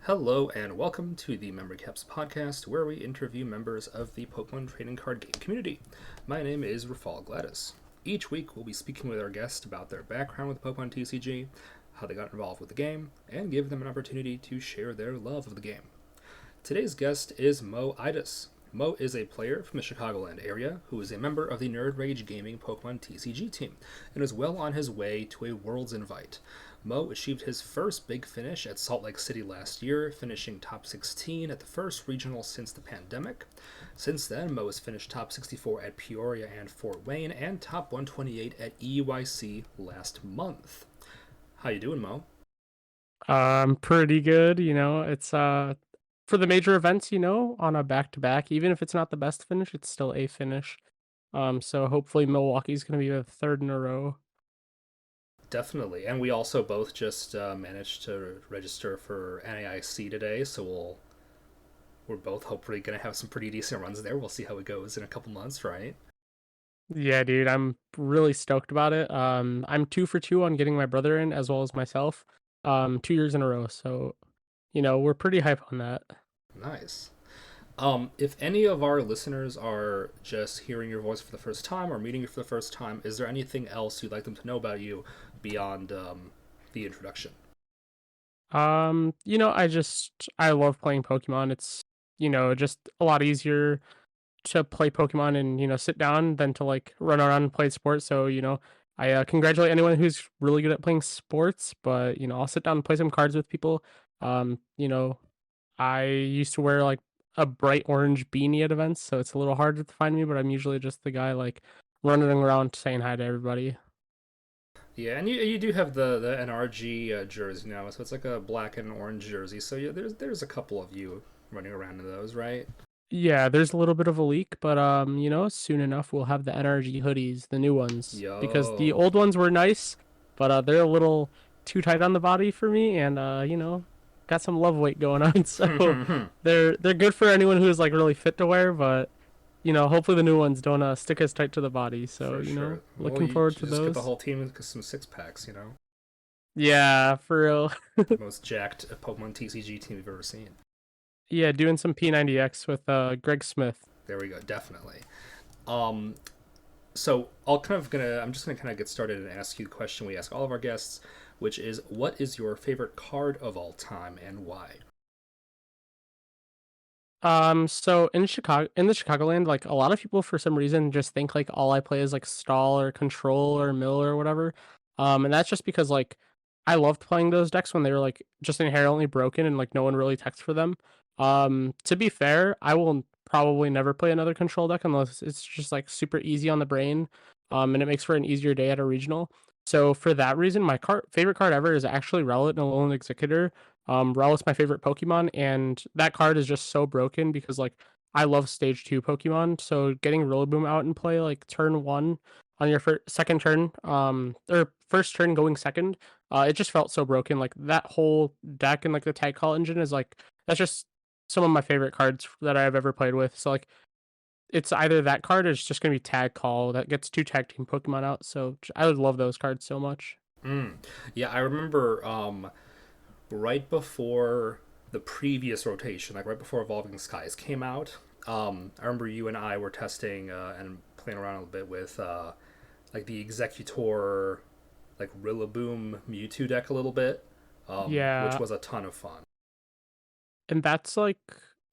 Hello and welcome to the Memory Caps podcast, where we interview members of the Pokemon trading card game community. My name is Rafal Gladys. Each week, we'll be speaking with our guests about their background with Pokemon TCG, how they got involved with the game, and give them an opportunity to share their love of the game. Today's guest is Mo Ideis. Mo is a player from the Chicagoland area who is a member of the Nerd Rage Gaming Pokemon TCG team and is well on his way to a Worlds invite. Mo achieved his first big finish at Salt Lake City last year, finishing top 16 at the first regional since the pandemic. Since then, Mo has finished top 64 at Peoria and Ft Wayne and top 128 at EUIC last month. How you doing, Mo? Pretty good. It's for the major events, on a back-to-back, even if it's not the best finish, it's still a finish. So hopefully Milwaukee's gonna be the third in a row. Definitely, and we also both just managed to register for NAIC today, so we're both hopefully gonna have some pretty decent runs there. We'll see how it goes in a couple months, right? Yeah, dude, I'm really stoked about it. I'm 2 for 2 on getting my brother in as well as myself. 2 years in a row, so we're pretty hype on that. Nice. If any of our listeners are just hearing your voice for the first time or meeting you for the first time, is there anything else you'd like them to know about you beyond the introduction? I love playing Pokemon. It's, just a lot easier to play Pokemon and, sit down than to like run around and play sports. So, I congratulate anyone who's really good at playing sports, but I'll sit down and play some cards with people. Um, you know, I used to wear like a bright orange beanie at events, so it's a little harder to find me, but I'm usually just the guy like running around saying hi to everybody. Yeah, and you do have the NRG jersey now, so it's like a black and orange jersey. So yeah, there's a couple of you running around in those, right? Yeah, there's a little bit of a leak, but soon enough we'll have the NRG hoodies, the new ones, because the Yo. old ones were nice, but they're a little too tight on the body for me, and got some love weight going on, so they're good for anyone who's like really fit to wear, but hopefully the new ones don't stick as tight to the body. So For sure. Well, looking you forward to just get the those. whole team with some six packs. Yeah, for real. Most jacked Pokemon TCG team we've ever seen. Yeah, doing some P90X with Greg Smith. There we go, definitely. Um, so I'm just gonna kind of get started and ask you the question we ask all of our guests, which is, what is your favorite card of all time and why? So in the Chicagoland, like a lot of people for some reason just think like all I play is like stall or control or mill or whatever. And that's just because like I loved playing those decks when they were like just inherently broken and like no one really techs for them. To be fair, I will probably never play another control deck unless it's just like super easy on the brain. And it makes for an easier day at a regional. So for that reason, my favorite card ever is actually Rowlet and Alolan Executor. Rowlet's my favorite Pokemon, and that card is just so broken because like I love Stage 2 Pokemon. So getting Rillaboom out and play like turn 1 on your second turn, or first turn going second, it just felt so broken. Like that whole deck and like the tag call engine is like that's just some of my favorite cards that I've ever played with. So like it's either that card or it's just gonna be tag call that gets 2 tag team Pokemon out. So I would love those cards so much. Mm. Yeah, I remember right before the previous rotation, like right before Evolving Skies came out. I remember you and I were testing and playing around a little bit with like the Executor, like Rillaboom Mewtwo deck a little bit, which Yeah, was a ton of fun. and that's like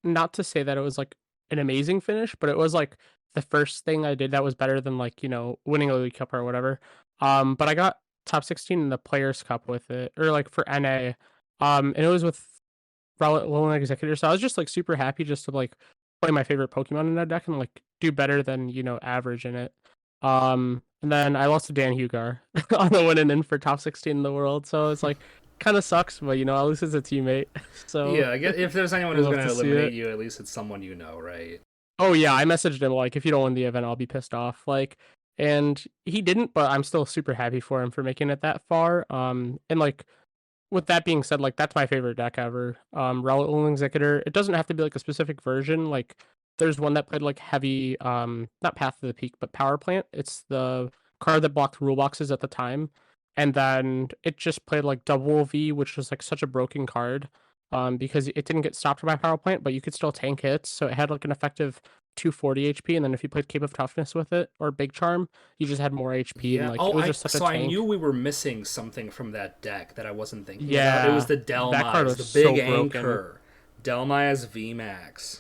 not to say that it was like an amazing finish, but it was like the first thing I did that was better than like, winning a League Cup or whatever. But I got top 16 in the Players Cup with it, or like for NA. And it was with Rowlet Executor. So I was just like super happy just to like play my favorite Pokemon in that deck and like do better than, average in it. And then I lost to Dan Hugar on the winning in for top 16 in the world. So it's like kind of sucks, but at least it's a teammate. So Yeah, I guess if there's anyone I who's love going to to see eliminate it. you, at least it's someone you know, right? Oh yeah, I messaged him like if you don't win the event, I'll be pissed off. Like, and he didn't, but I'm still super happy for him for making it that far. And like with that being said, like that's my favorite deck ever. Rowlet Executor. It doesn't have to be like a specific version. Like there's one that played like heavy, not Path to the Peak, but Power Plant. It's the card that blocked rule boxes at the time, and then it just played like Double V, which was like such a broken card. because it didn't get stopped by power plant, but you could still tank hits, so it had like an effective 240 HP, and then if you played Cape of Toughness with it or Big Charm, you just had more HP, and Yeah. like Oh, it was I just such a so I knew tank. we were missing something from that deck that I wasn't thinking about. It was Yeah, the that card Delmise, was the big so broken. anchor. Delmise VMAX.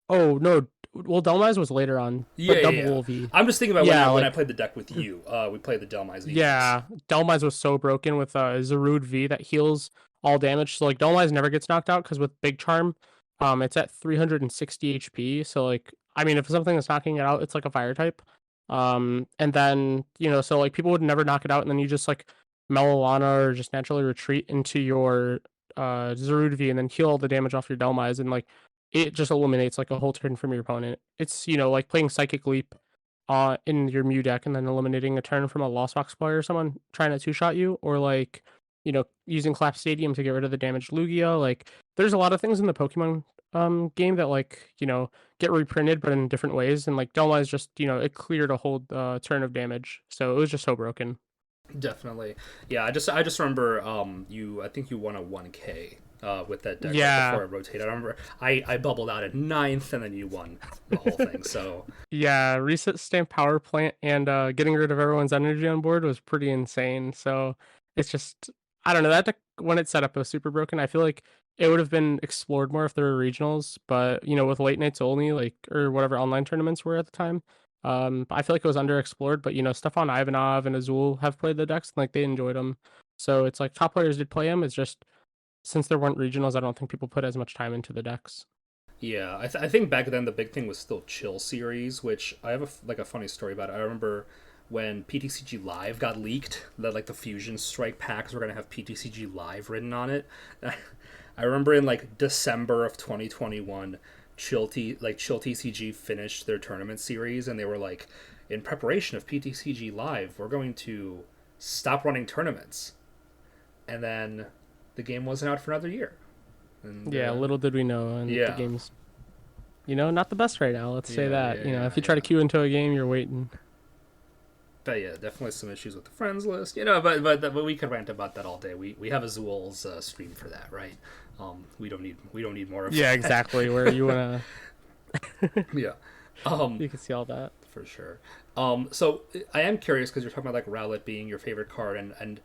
Oh no, well Delmise was later on, Yeah, but yeah, double yeah. Wolvie. I'm just thinking about Yeah, when I like played the deck with you. We played the Delmise VMAX. yeah, Delmise was so broken with Zarude V that heals all damage. So like Delmise never gets knocked out because with Big Charm, it's at 360 HP. So like I mean, if something is knocking it out, it's like a fire type. And then so like people would never knock it out, and then you just like Melolana or just naturally retreat into your Zarude V and then heal all the damage off your Delmise, and like it just eliminates like a whole turn from your opponent. It's like playing Psychic Leap in your Mew deck and then eliminating a turn from a Lost Box player or someone trying to two-shot you, or like, using Collapse Stadium to get rid of the damaged Lugia. Like, there's a lot of things in the Pokemon game that like, get reprinted but in different ways. And like Doma is just, it cleared a whole turn of damage. So it was just so broken. Definitely. Yeah, I just remember you I think you won a 1K with that deck right Yeah. before I rotated. I remember I bubbled out at ninth and then you won the whole thing. So Yeah, reset stamp power plant and getting rid of everyone's energy on board was pretty insane. So it's just I don't know, that deck when it's set up was super broken. I feel like it would have been explored more if there were regionals, but with late nights only, like or whatever online tournaments were at the time. I feel like it was underexplored, but Stefan Ivanov and Azul have played the decks and like they enjoyed them. So it's like top players did play them. It's just since there weren't regionals, I don't think people put as much time into the decks. yeah, I think back then the big thing was still Chill Series, which I have like a funny story about it. I remember when PTCG Live got leaked, that like the Fusion Strike packs were gonna have PTCG Live written on it. I remember in like December of 2021, Chill TCG finished their tournament series, and they were like, in preparation of PTCG Live, we're going to stop running tournaments, and then the game wasn't out for another year. And Yeah, little did we know, and the yeah, game's not the best right now. Let's say yeah, that. yeah, If yeah, you try to yeah. queue into a game, you're waiting. But yeah, definitely some issues with the friends list. But we could rant about that all day. We have Azul's stream for that, right? We don't need more of Yeah, that. exactly. Where you wanna, Yeah. Um, you can see all that. for sure. So I am curious because you're talking about like Rowlet being your favorite card, and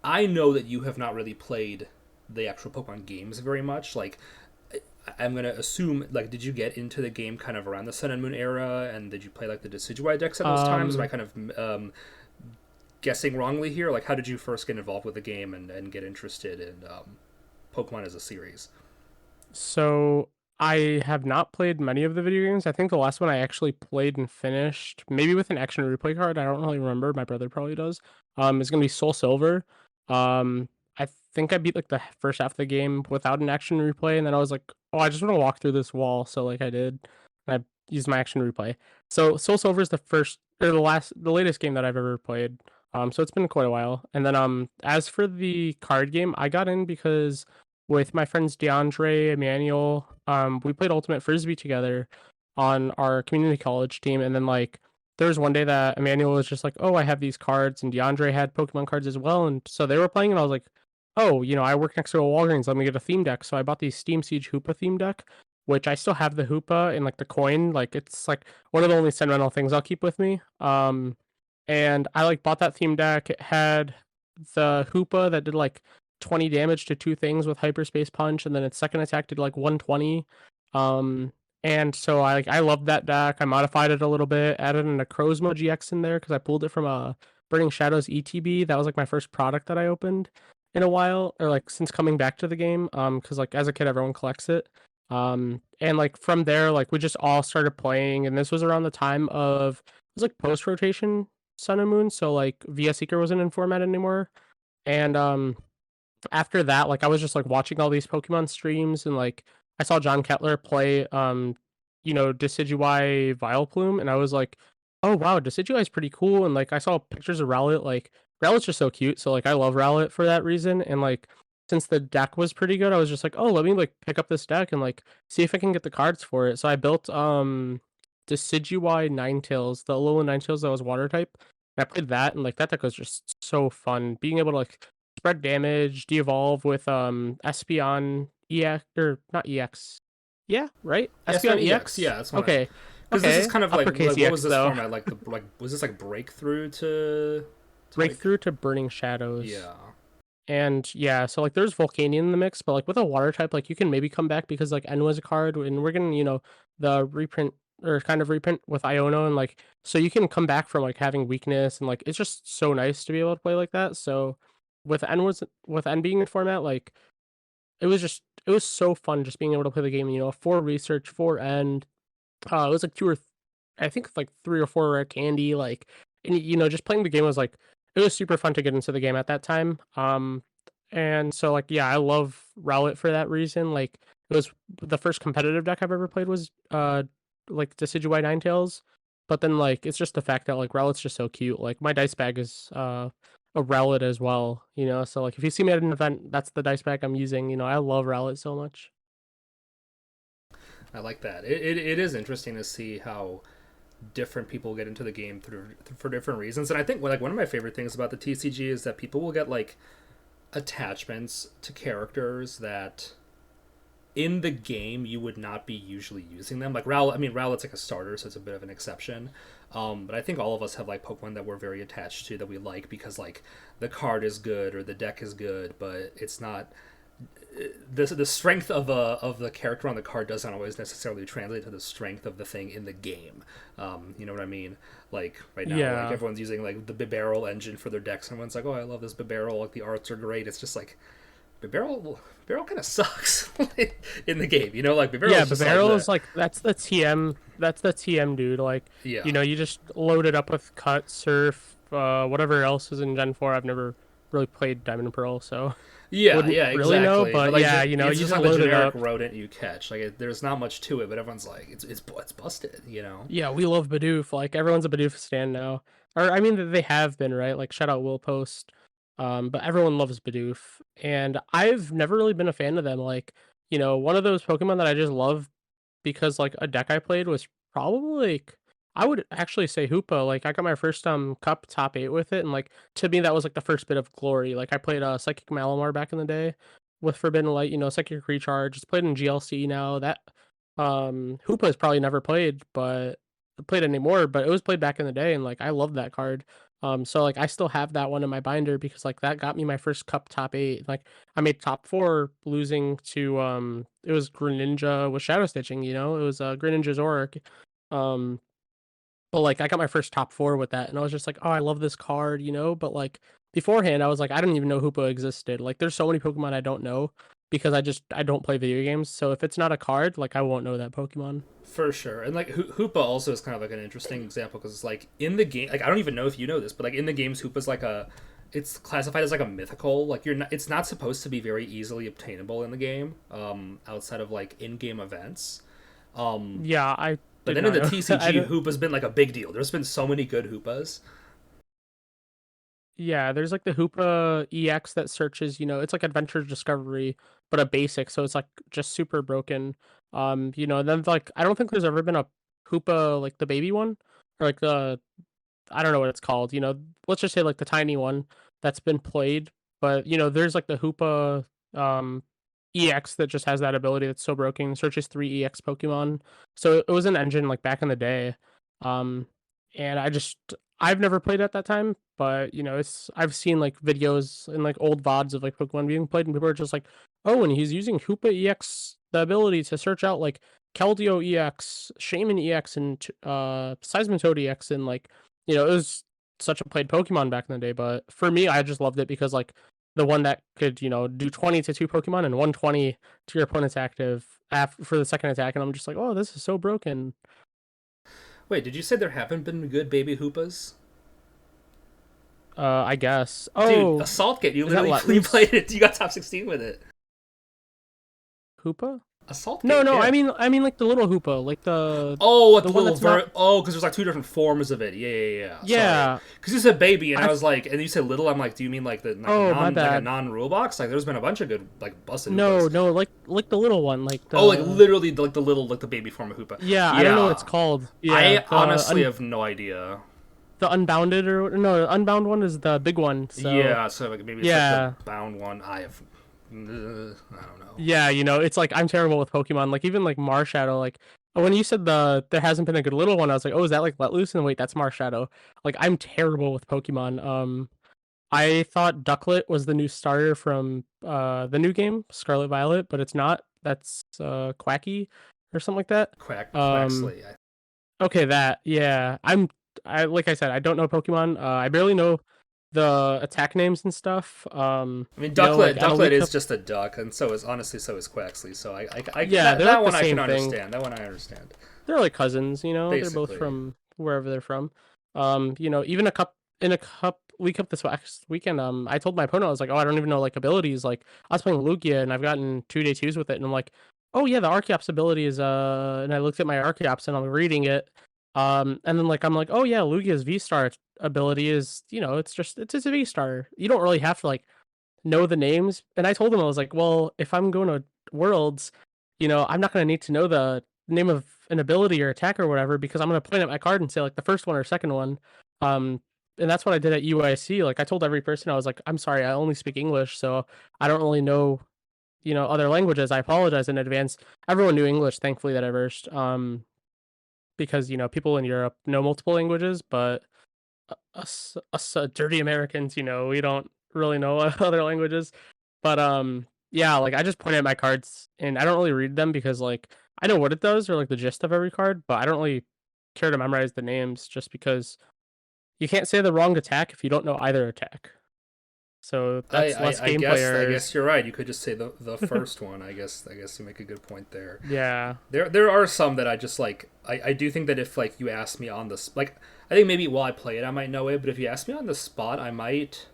I know that you have not really played the actual Pokemon games very much. Like, I'm gonna assume, like, did you get into the game kind of around the Sun and Moon era, and did you play like the Decidueye decks at those times? Am I Um, kind of guessing wrongly here? Like, how did you first get involved with the game and get interested in Pokemon as a series? so I have not played many of the video games. I think the last one I actually played and finished, maybe with an action replay card. I don't really remember. My brother probably does. Is gonna be Soul Silver. I think I beat like the first half of the game without an action replay, and then I was like, oh, I just want to walk through this wall. So like I did, and I used my action replay. So Soul Silver is the first or the latest game that I've ever played. So it's been quite a while. And then as for the card game, I got in because with my friends DeAndre, Emmanuel, we played Ultimate Frisbee together on our community college team, and then like there was one day that Emmanuel was just like, "Oh, I have these cards," and DeAndre had Pokemon cards as well, and so they were playing, and I was like, "Oh, I work next to a Walgreens. Let me get a theme deck." So I bought the Steam Siege Hoopa theme deck, which I still have the Hoopa and like the coin. Like it's like one of the only sentimental things I'll keep with me. And I like bought that theme deck. It had the Hoopa that did like 20 damage to two things with Hyperspace Punch, and then its second attack did like 120. Um, and so I loved that deck. I modified it a little bit, added an Necrozma GX in there because I pulled it from a Burning Shadows ETB. That was like my first product that I opened in a while, or like since coming back to the game. Because like as a kid, everyone collects it. And like from there, like we just all started playing, and this was around the time of it was like post rotation Sun and Moon, so like VS Seeker wasn't in format anymore. And after that, like I was just like watching all these Pokemon streams, and like I saw John Kettler play Decidueye Vileplume, and I was like, oh wow, Decidueye is pretty cool. And like I saw pictures of Rowlet, like Rowlet's just so cute, so like I love Rowlet for that reason. And like since the deck was pretty good, I was just like, oh, let me like pick up this deck and like see if I can get the cards for it. So I built Decidueye Ninetales, the Alolan Ninetales that was water type. And I played that, and like that deck was just so fun. Being able to like spread damage, de-evolve with Espeon EX, or not EX. Yeah, right? Yeah, Espeon Sony EX. EX? Yeah, that's one. Okay. Because this is Okay. kind of Uppercase what was EX this though. format like? Was this like breakthrough to like Breakthrough to Burning Shadows. yeah. And yeah, so like there's Volcanion in the mix, but like with a water type, like you can maybe come back because like N was a card, and we're getting, the reprint or kind of reprint with Iono, and like so you can come back from like having weakness, and like it's just so nice to be able to play like that. So with N being in format, like it was so fun just being able to play the game, for research, for N. It was like I think like 3 or 4 rare candy, like, and just playing the game was like it was super fun to get into the game at that time. And so like yeah, I love Rowlet for that reason. Like it was the first competitive deck I've ever played was like Decidueye Ninetales, but then like it's just the fact that like Rowlet's just so cute. Like my dice bag is a Rowlet as well, So like if you see me at an event, that's the dice bag I'm using. I love Rowlet so much. I like that. It is interesting to see how different people get into the game for different reasons. And I think like one of my favorite things about the TCG is that people will get like attachments to characters that in the game you would not be usually using them. Like Rowlet, I mean Rowlet's like a starter, so it's a bit of an exception. But I think all of us have like Pokemon that we're very attached to that we like because like the card is good or the deck is good, but it's not the strength of the character on the card doesn't always necessarily translate to the strength of the thing in the game. You know what I mean? Like right now, Yeah. like everyone's using like the Bibarel engine for their decks, and everyone's like, "Oh, I love this Bibarel. Like the arts are great." It's just like Bibarel kind of sucks in the game. Like Bibarel. Yeah, is just Bibarel like is like that's the TM. That's the TM dude. Like, yeah. you just load it up with Cut, Surf, whatever else is in Gen 4. I've never really played Diamond and Pearl, so Yeah, wouldn't yeah, really know. exactly. But like, yeah, it's you just just like the load it generic up. rodent you catch. Like there's not much to it, but everyone's like, it's busted. Yeah, we love Bidoof. Like everyone's a Bidoof stan now, or I mean, they have been, right? Like shout out Will Post. But everyone loves Bidoof, and I've never really been a fan of them. Like, one of those Pokemon that I just love because like a deck I played was probably like I would actually say Hoopa. Like I got my first cup top 8 with it, and like to me that was like the first bit of glory. Like I played Psychic Malamar back in the day with Forbidden Light, Psychic Recharge. It's played in GLC now. That Hoopa is probably never played, but played anymore, but it was played back in the day, and like I love that card. So like I still have that one in my binder because like that got me my first cup top 8. Like I made top 4 losing to it was Greninja with Shadow Stitching, it was Greninja Zoroark. Um but like I got my first top 4 with that, and I was just like, oh, I love this card, but like beforehand I was like, I didn't even know Hoopa existed. Like there's so many Pokemon I don't know because I don't play video games. So if it's not a card, like I won't know that Pokemon. For sure. And like Hoopa also is kind of like an interesting example because it's like in the game, like I don't even know if you know this, but like in the games, Hoopa's like it's classified as like a mythical. Like it's not supposed to be very easily obtainable in the game, outside of like in-game events. Yeah, I. But then in the TCG, Hoopa's been like a big deal. There's been so many good Hoopas. Yeah, there's like the Hoopa EX that searches, it's like Adventure Discovery, but a basic, so it's like just super broken. And then like I don't think there's ever been a Hoopa like the baby one, or like the I don't know what it's called, let's just say like the tiny one that's been played. But there's like the Hoopa EX that just has that ability that's so broken. Searches 3 EX Pokemon. So it was an engine like back in the day. And I've never played at that time, but I've seen like videos and like old VODs of like Pokemon being played, and people are just like, oh, and he's using Hoopa EX, the ability to search out like Keldeo EX, Shaman EX, and Seismitoad EX, and like it was such a played Pokemon back in the day. But for me, I just loved it because like the one that could do 20 to 2 Pokemon and 120 to your opponent's active for the second attack, and I'm just like, oh, this is so broken. Wait, did you say there haven't been good baby Hoopas? I guess. Oh, dude, Assault Kit. You literally played it. You got top 16 with it. Hoopa? Assault No, Kit, no. yeah. I mean like the little Hoopa, like the the one that's not... because there's like 2 different forms of it. Yeah. Because you said baby, and I was like, and you said little. I'm like, do you mean like my bad. like a non-rule box? Like, there's been a bunch of good like busted. No, Hoopas. no, like the little one, like the... like literally like the little like the baby form of Hoopa. Yeah, I don't know what it's called. Yeah, I honestly have no idea. the Unbounded or no, the Unbound one is the big one. So Yeah, so like maybe it's like the yeah, bound one. I don't know. yeah, it's like I'm terrible with Pokemon. Like even like Marshadow, like when you said there hasn't been a good little one, I was like, oh, is that like Let Loose? And wait, that's Marshadow. Like I'm terrible with Pokemon. I thought Ducklet was the new starter from the new game Scarlet Violet, but it's not. That's Quacky or something like that. Um, Quaxley. okay, that yeah. I like I said, I don't know Pokemon. I barely know the attack names and stuff. I mean, Like at Ducklet Elite is Cup, just a duck, and so is Quaxley. So yeah, they're that like the one I can same thing. understand. That one I understand. They're like cousins, they're both Basically, from wherever they're from. Even a cup League Cup this weekend, I told my opponent, I was like, oh, I don't even know like abilities. Like I was playing Lugia and I've gotten 2-2s with it, and I'm like, oh yeah, the Archeops ability is and I looked at my Archeops and I'm reading it. And then like I'm like, oh yeah, Lugia's V Star ability is, it's just a V Star. You don't really have to like know the names. And I told him, I was like, well, if I'm going to Worlds, I'm not going to need to know the name of an ability or attack or whatever, because I'm going to point at my card and say like the first one or second one. And that's what I did at EUIC. Like I told every person, I was like, I'm sorry, I only speak English, so I don't really know, other languages. I apologize in advance. Everyone knew English, thankfully, that I versed. Because people in Europe know multiple languages, but us dirty Americans, we don't really know other languages. But yeah, like I just point at my cards and I don't really read them because like I know what it does or like the gist of every card, but I don't really care to memorize the names just because you can't say the wrong attack if you don't know either attack. So that's less gameplay I errors. guess you're right. You could just say the first one. I guess you make a good point there. Yeah. There are some that I just like. I do think that if like you ask me on the like, I think maybe while I play it I might know it, but if you ask me on the spot, I might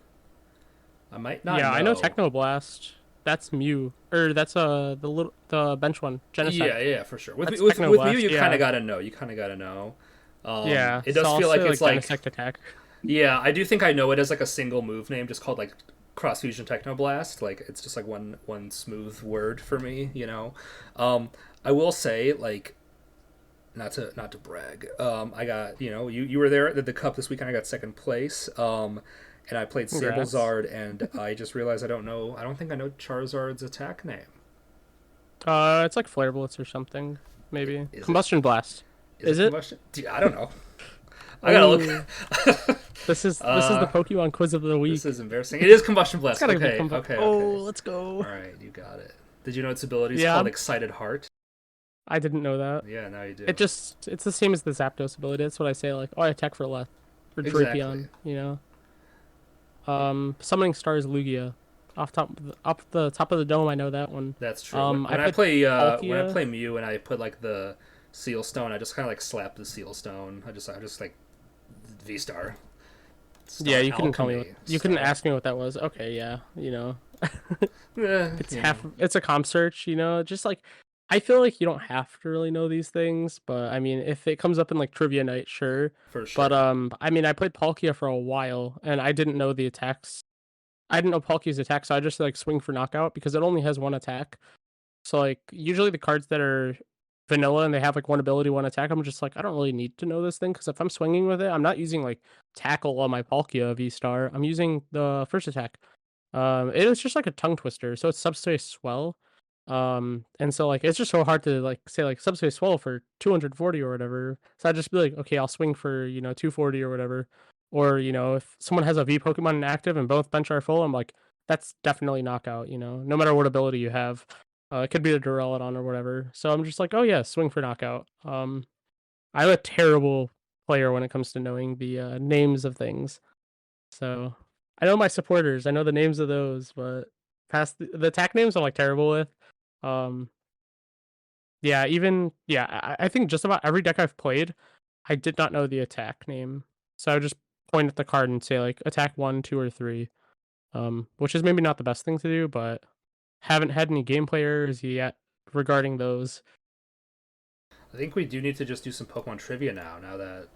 not Yeah, I know know. Technoblast. That's Mew. Or that's the bench one, Yeah, Genesect. yeah, for sure. That's With Mew, Technoblast, you kind of yeah. gotta know. You kind of gotta know. Yeah. It So does I'll feel like say it's like like Genesect attack. yeah, I do think I know it as like a single move name, just called like Cross Fusion Technoblast. Like it's just like one smooth word for me, you know. I will say like not to brag. I got you were there at the cup this weekend. I got second place. And I played Congrats. Sablezard, and I just realized I don't know. I don't think I know Charizard's attack name. It's like Flare Blitz or something, maybe. Is it Combustion Blast. is Is it it? combustion? I don't know. I gotta look. Oh, this is the Pokemon quiz of the This week. is embarrassing. It is combustion It's blast. gotta be Okay, combo. okay, Oh, okay. let's go. All right, you got it. Did you know its ability is Yeah, called Excited Heart? I didn't know that. Yeah, now you do. It's the same as the Zapdos ability. That's what I say. Like, oh, I attack for less for Exactly. Drapion. Summoning Star is Lugia. Off the top of the dome, I know that one. That's true. I put When I Palkia. play Mew and I put like the Seal Stone, I just kind of like slap the Seal Stone. I just like V Star. Yeah, Star you couldn't tell me what Alchemy. you couldn't Star. ask me what that was. Okay, yeah, it's You know. it's a comp search, just like I feel like you don't have to really know these things, but I mean, if it comes up in like trivia night, sure. For But sure. I mean, I played Palkia for a while and I didn't know the attacks. I didn't know Palkia's attack, so I just like swing for knockout because it only has one attack. So like usually the cards that are vanilla and they have like one ability, one attack, I'm just like, I don't really need to know this thing because if I'm swinging with it, I'm not using like tackle on my Palkia V Star. I'm using the first attack. It is just like a tongue twister, so it's subspace swell. And so like it's just so hard to like say like subspace swell for 240 or whatever. So I'd just be like, okay, I'll swing for 240 or whatever. Or if someone has a V Pokemon inactive and both bench are full, I'm like, that's definitely knockout. No matter what ability you have. It could be the Duraludon or whatever. So I'm just like, oh yeah, swing for knockout. I'm a terrible player when it comes to knowing the names of things. So I know my supporters. I know the names of those, but past the attack names, I'm like terrible with. Um, yeah, I think just about every deck I've played, I did not know the attack name, so I would just point at the card and say like attack 1, 2, or 3. Which is maybe not the best thing to do, but haven't had any gameplay errors yet regarding those. I think we do need to just do some Pokemon trivia now. Now that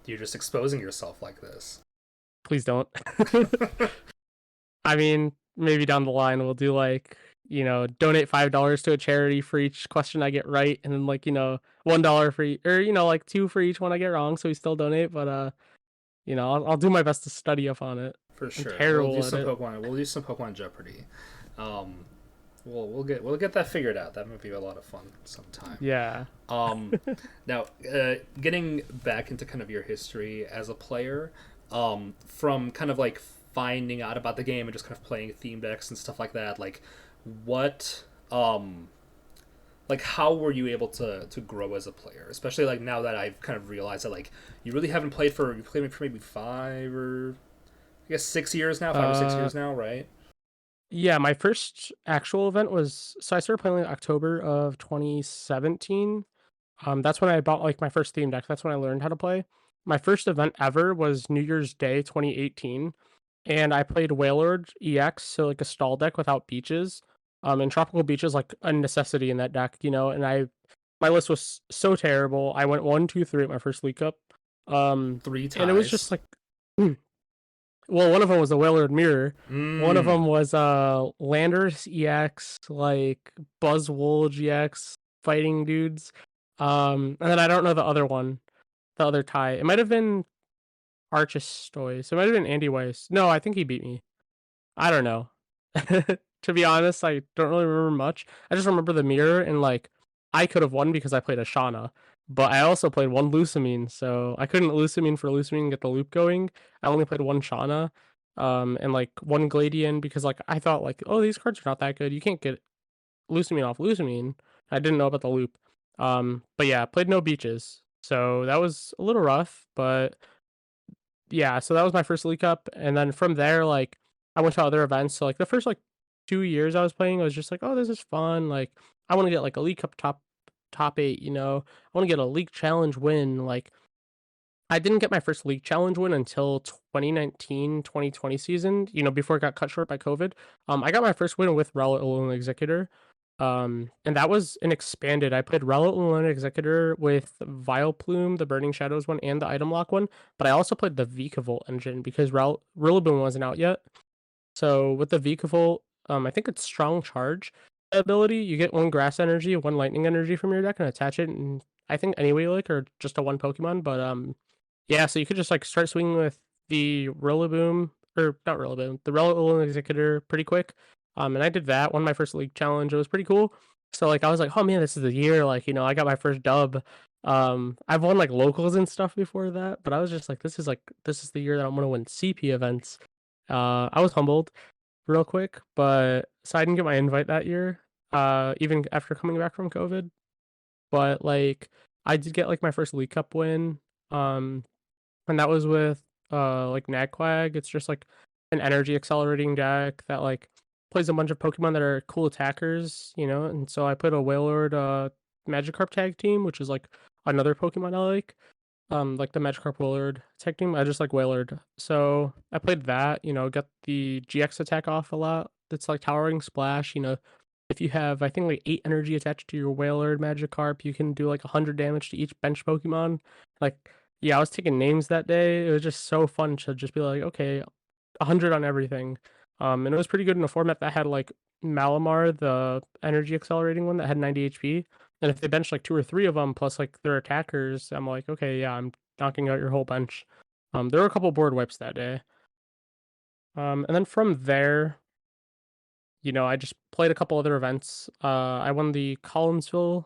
you're just exposing yourself like this. Please don't. I mean, maybe down the line we'll do like donate $5 to a charity for each question I get right, and then like $1 for or like two for each one I get wrong, so we still donate. But I'll do my best to study up on it. For I'm sure. We'll do terrible at some it. Pokemon. We'll do some Pokemon Jeopardy. Um, we'll get that figured out. That might be a lot of fun sometime. Yeah. Um, Now, getting back into kind of your history as a player, from kind of like finding out about the game and just kind of playing theme decks and stuff like that, like what, like how were you able to grow as a player? Especially like now that I've kind of realized that like you really haven't played for you played for maybe 5 or 6 years now, 5 or 6 years Uh, now, right? yeah, my first actual event was so I started playing in October of 2017. That's when I bought like my first theme deck. That's when I learned how to play. My first event ever was New Year's Day 2018, and I played Wailord EX, so like a stall deck without beaches. And Tropical Beach is like a necessity in that deck, and my list was so terrible. I went 1, 2, 3 at my first League Cup. Um, Three and it was just ties. like well, one of them was the Wailord Mirror. One of Mm. them was Landers EX, like Buzzwole EX, fighting dudes. And then I don't know the other one, the other tie. It might have been Archistoys. It might have been Andy Weiss. No, I think he beat me. I don't know. To be honest, I don't really remember much. I just remember the mirror and like I could have won because I played a Shauna, but I also played one Lusamine, so I couldn't Lusamine for Lusamine and get the loop going. I only played one Shauna, and like one Gladian because like I thought like, oh, these cards are not that good. You can't get Lusamine off Lusamine. I didn't know about the loop. But yeah, played no beaches, so that was a little rough, but yeah, so that was my first League Cup, and then from there, like I went to other events. So like the first like 2 years I was playing, I was just like, oh, this is fun. Like I want to get like a League Cup top eight. I want to get a League Challenge win. Like I didn't get my first League Challenge win until 2019-2020 season. Before it got cut short by COVID. I got my first win with Relic Alone Executor. And that was an expanded. I played Relic Alone Executor with Vileplume, the Burning Shadows one, and the Item Lock one. But I also played the Vikavolt engine because Rillaboom wasn't out yet. So with the Vikavolt, I think it's Strong Charge ability. You get one Grass Energy, one Lightning Energy from your deck, and attach it. And I think anyway, like or just a one Pokemon. But yeah. So you could just like start swinging with the Rillaboom or not Rillaboom, the Rillaboom Executor pretty quick. And I did that. Won my first league challenge. It was pretty cool. So like I was like, oh man, this is the year. Like I got my first dub. I've won like locals and stuff before that, but I was just like, this is the year that I'm gonna win CP events. I was humbled real quick, but so I didn't get my invite that year. Even after coming back from COVID, but like I did get like my first League Cup win. Um, and that was with like Nagquag. It's just like an energy accelerating deck that like plays a bunch of Pokemon that are cool attackers, and so I put a Wailord Magikarp tag team, which is like another Pokemon I like the Magikarp Wailord tag team. I just like Wailord. So I played that, got the GX attack off a lot. That's like Towering Splash, if you have I think like 8 energy attached to your Wailord Magikarp, you can do like 100 damage to each bench Pokemon. Like yeah, I was taking names that day. It was just so fun to just be like, okay, 100 on everything. And it was pretty good in a format that had like Malamar, the energy accelerating one that had 90 HP. And if they bench like two or three of them plus like their attackers, I'm like, okay, yeah, I'm knocking out your whole bench. There were a couple board wipes that day. And then from there, I just played a couple other events. I won the Collinsville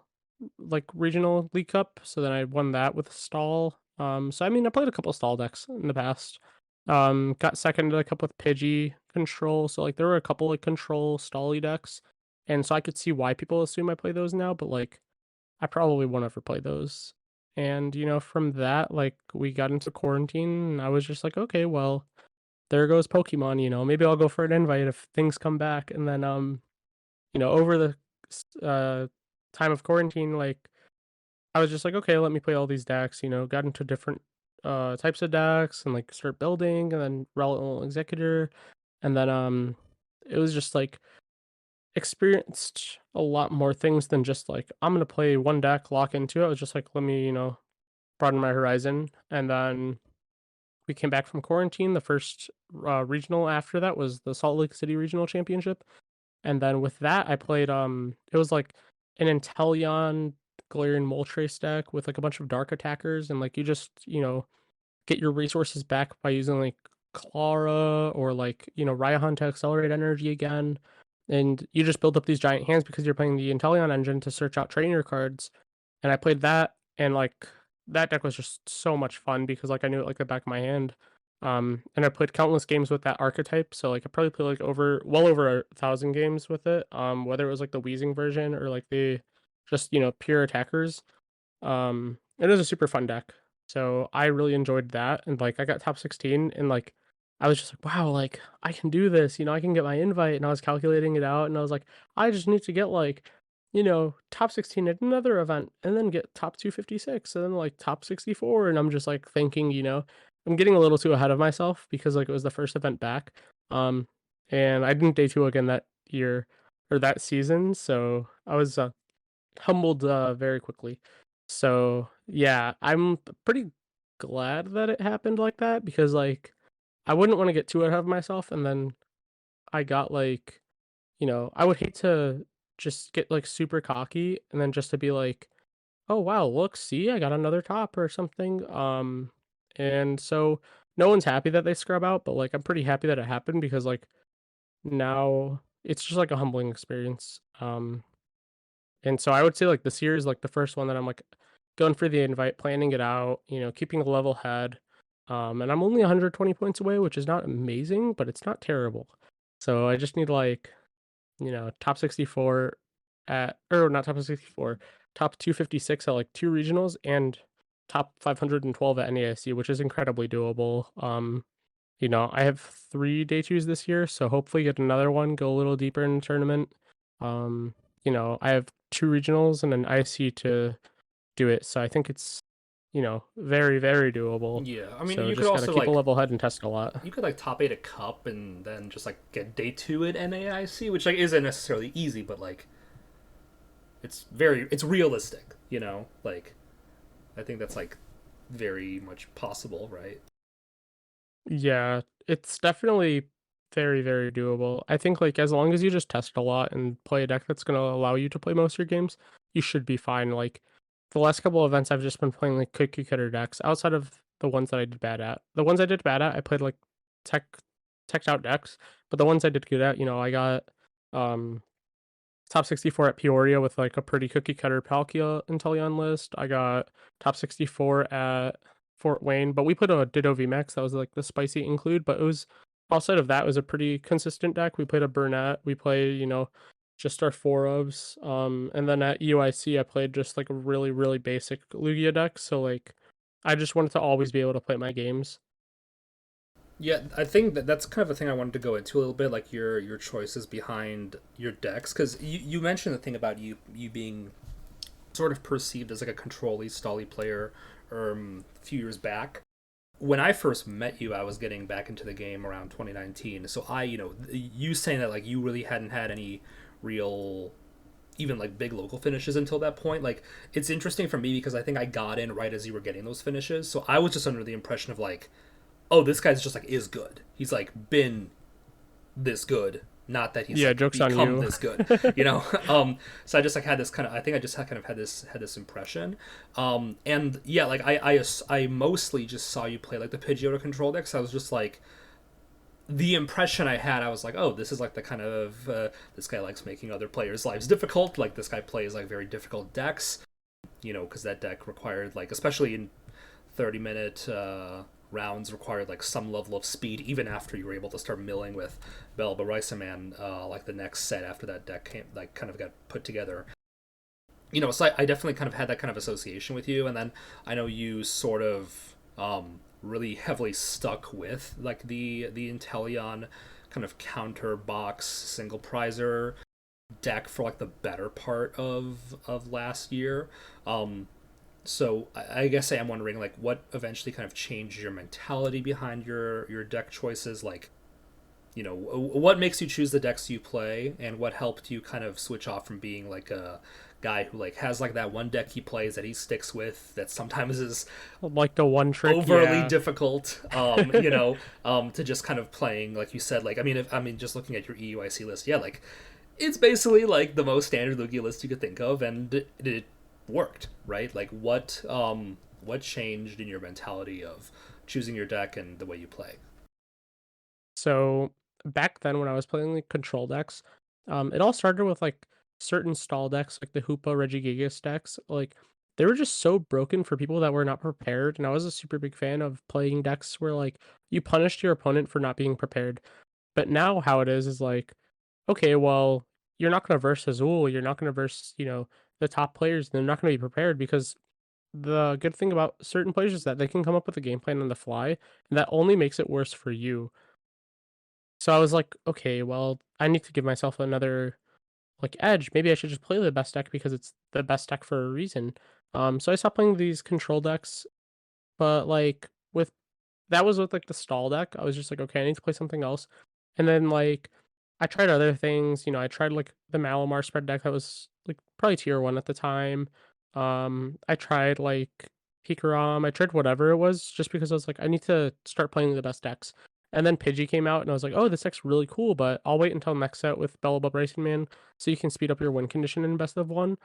like regional league cup, so then I won that with stall. So I mean, I played a couple stall decks in the past. Got second to a cup with Pidgey control, so like there were a couple like control stally decks, and so I could see why people assume I play those now, but like I probably won't ever play those. And from that, like we got into quarantine, and I was just like, okay, well, there goes Pokemon. Maybe I'll go for an invite if things come back, and then over the uh time of quarantine, like I was just like, okay, let me play all these decks. Got into different types of decks and like start building, and then Relevant Executor, and then it was just like experienced a lot more things than just like I'm gonna play one deck, lock into it. I was just like, let me broaden my horizon, and then we came back from quarantine. The first regional after that was the Salt Lake City Regional Championship. And then with that, I played it was like an Inteleon Galarian Moltres deck with like a bunch of dark attackers, and like you just get your resources back by using like Clara or like, Raihan to accelerate energy again. And you just build up these giant hands because you're playing the Inteleon engine to search out trainer cards. And I played that, and like that deck was just so much fun because like I knew it like the back of my hand. And I played countless games with that archetype. So like I probably played like over 1,000 games with it. Whether it was like the Wheezing version or like the just pure attackers. It is a super fun deck. So I really enjoyed that, and like I got top 16, and like I was just like, wow, like I can do this. I can get my invite, and I was calculating it out, and I was like, I just need to get like, top 16 at another event, and then get top 256, and then like top 64, and I'm just like thinking, I'm getting a little too ahead of myself because like it was the first event back, um, and I didn't day two again that year or that season, so I was humbled very quickly. So yeah, I'm pretty glad that it happened like that because like I wouldn't want to get too ahead of myself and then I got like, I would hate to just get like super cocky and then just to be like, oh wow, look, see, I got another top or something. And so no one's happy that they scrub out, but like I'm pretty happy that it happened because like now it's just like a humbling experience. And so I would say like this year is like the first one that I'm like going for the invite, planning it out, keeping a level head. And I'm only 120 points away, which is not amazing, but it's not terrible. So I just need like, top 64 or not top 64, top 256 at like two regionals and top 512 at NAIC, which is incredibly doable. I have 3 day twos this year, so hopefully get another one, go a little deeper in the tournament. Um, I have 2 regionals and an IC to do it, so I think it's, very, very doable. Yeah, I mean, So you could just gotta also keep a like level head and test a lot. you could like top eight a cup and then just like get day two at NAIC, which like isn't necessarily easy, but like it's realistic, Like I think that's like very much possible, right? Yeah, it's definitely very, very doable. I think like as long as you just test a lot and play a deck that's gonna allow you to play most of your games, you should be fine. Like the last couple of events I've just been playing like cookie cutter decks outside of the ones that I did bad at. The ones I did bad at, I played like tech teched out decks, but the ones I did good at, I got um top 64 at Peoria with like a pretty cookie cutter Palkia Inteleon list. I got top 64 at Fort Wayne, but we put a Ditto VMAX that was like the spicy include, but it was outside of that it was a pretty consistent deck. We played a Burnett, we played, just our four ofs. And then at EUIC I played just like a really, really basic Lugia deck. So like I just wanted to always be able to play my games. Yeah, I think that's kind of a thing I wanted to go into a little bit, like your choices behind your decks, because you mentioned the thing about you being sort of perceived as like a control-y, stally player a few years back. When I first met you, I was getting back into the game around 2019. So you saying that like you really hadn't had any real, even like big local finishes until that point. Like it's interesting for me because I think I got in right as you were getting those finishes. So I was just under the impression of like, oh, this guy's just like is good. He's like been this good, not that he's Yeah, like joke's on become you. this good, So I just like had this kind of, I think I just kind of had this impression, and yeah, like I mostly just saw you play like the Pidgeotto control decks. I was just like, the impression I had, I was like, oh, this is like the kind of this guy likes making other players' lives difficult. Like this guy plays like very difficult decks, because that deck required like, especially in 30-minute rounds, required like some level of speed even after you were able to start milling with Belba like the next set after that deck came, like kind of got put together. So I definitely kind of had that kind of association with you, and then I know you sort of really heavily stuck with like the Inteleon kind of counter box single prizer deck for like the better part of last year. So I guess I am wondering like what eventually kind of changed your mentality behind your deck choices. Like, what makes you choose the decks you play, and what helped you kind of switch off from being like a guy who like has like that one deck he plays that he sticks with that sometimes is Like the one trick, overly yeah. difficult, to just kind of playing like you said. Like I mean just looking at your EUIC list, yeah, like it's basically like the most standard Lugia list you could think of, and it worked, right? Like what changed in your mentality of choosing your deck and the way you play? So back then when I was playing like control decks, it all started with like certain stall decks, like the Hoopa Regigigas decks. Like they were just so broken for people that were not prepared. And I was a super big fan of playing decks where like you punished your opponent for not being prepared. But now how it is like, okay, well, you're not gonna verse Azul, you're not gonna verse, the top players, they're not gonna be prepared because the good thing about certain players is that they can come up with a game plan on the fly, and that only makes it worse for you. So I was like, okay, well, I need to give myself another like edge. Maybe I should just play the best deck because it's the best deck for a reason. So I stopped playing these control decks, but like with that was with like the stall deck. I was just like, okay, I need to play something else. And then like I tried other things, I tried like the Malamar spread deck that was like probably tier 1 at the time. I tried like Pikarom, I tried whatever it was just because I was like, I need to start playing the best decks. And then Pidgey came out and I was like, oh, this deck's really cool, but I'll wait until next set with Bellabub Racing Man so you can speed up your win condition in best of one.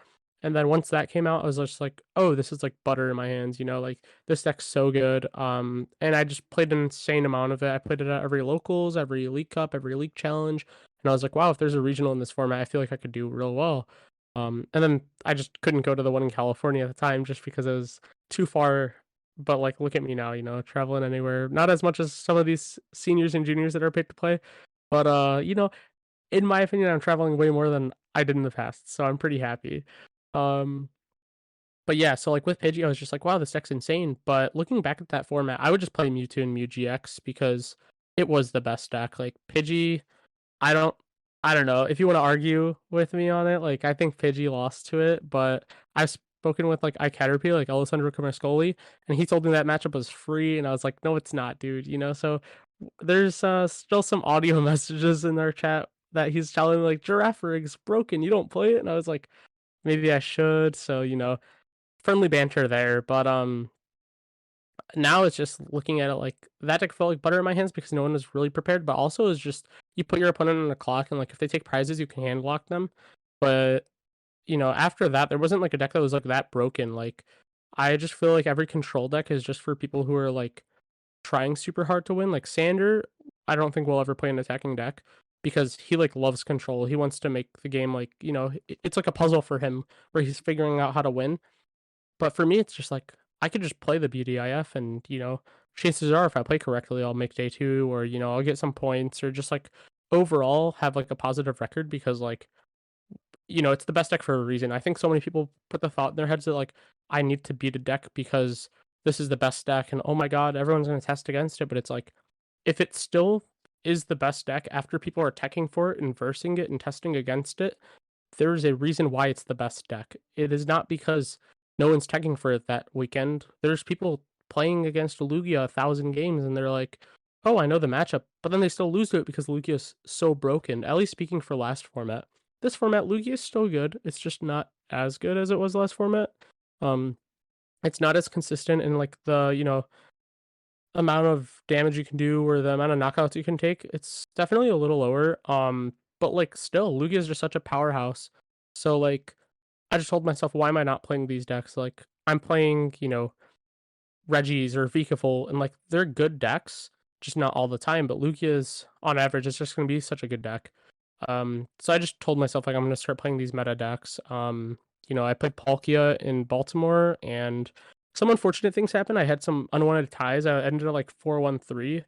And then once that came out, I was just like, oh, this is like butter in my hands, like this deck's so good. And I just played an insane amount of it. I played it at every locals, every league cup, every league challenge. And I was like, wow, if there's a regional in this format, I feel like I could do real well. And then I just couldn't go to the one in California at the time just because it was too far. But like, look at me now, traveling anywhere. Not as much as some of these seniors and juniors that are paid to play, but in my opinion, I'm traveling way more than I did in the past, so I'm pretty happy. Um, but yeah, so like with Pidgey, I was just like, wow, this deck's insane. But looking back at that format, I would just play Mewtwo and Mew GX because it was the best deck. Like Pidgey, I don't I don't know. If you want to argue with me on it, like I think Pidgey lost to it, but I've spoken with like iCaterpie, like Alessandro Camascoli, and he told me that matchup was free, and I was like, no, it's not, dude. So there's still some audio messages in our chat that he's telling me like Giraffe Rig's broken, you don't play it, and I was like, maybe I should. So friendly banter there, but now it's just looking at it like that deck felt like butter in my hands because no one was really prepared, but also is just you put your opponent on a clock and like if they take prizes you can hand block them. But after that there wasn't like a deck that was like that broken. Like I just feel like every control deck is just for people who are like trying super hard to win. Like Sander, I don't think will ever play an attacking deck because he like loves control. He wants to make the game like, it's like a puzzle for him where he's figuring out how to win. But for me, it's just like I could just play the BDIF, and chances are, if I play correctly, I'll make day two, or I'll get some points, or just like overall have like a positive record because like it's the best deck for a reason. I think so many people put the thought in their heads that like I need to beat a deck because this is the best deck, and oh my god, everyone's gonna test against it. But it's like if it still is the best deck after people are teching for it and versing it and testing against it, there's a reason why it's the best deck. It is not because no one's teching for it that weekend. There's people playing against Lugia 1,000 games and they're like, oh, I know the matchup, but then they still lose to it because Lugia's so broken. At least speaking for last format. This format, Lugia is still good. It's just not as good as it was last format. It's not as consistent in like the, amount of damage you can do or the amount of knockouts you can take. It's definitely a little lower. But like still, Lugia is just such a powerhouse. So like I just told myself, why am I not playing these decks? Like I'm playing, Regis or Vikaful, and like they're good decks, just not all the time. But Lugia's on average, it's just gonna be such a good deck. So I just told myself like I'm gonna start playing these meta decks. I played Palkia in Baltimore, and some unfortunate things happened. I had some unwanted ties. I ended up like 4-1-3.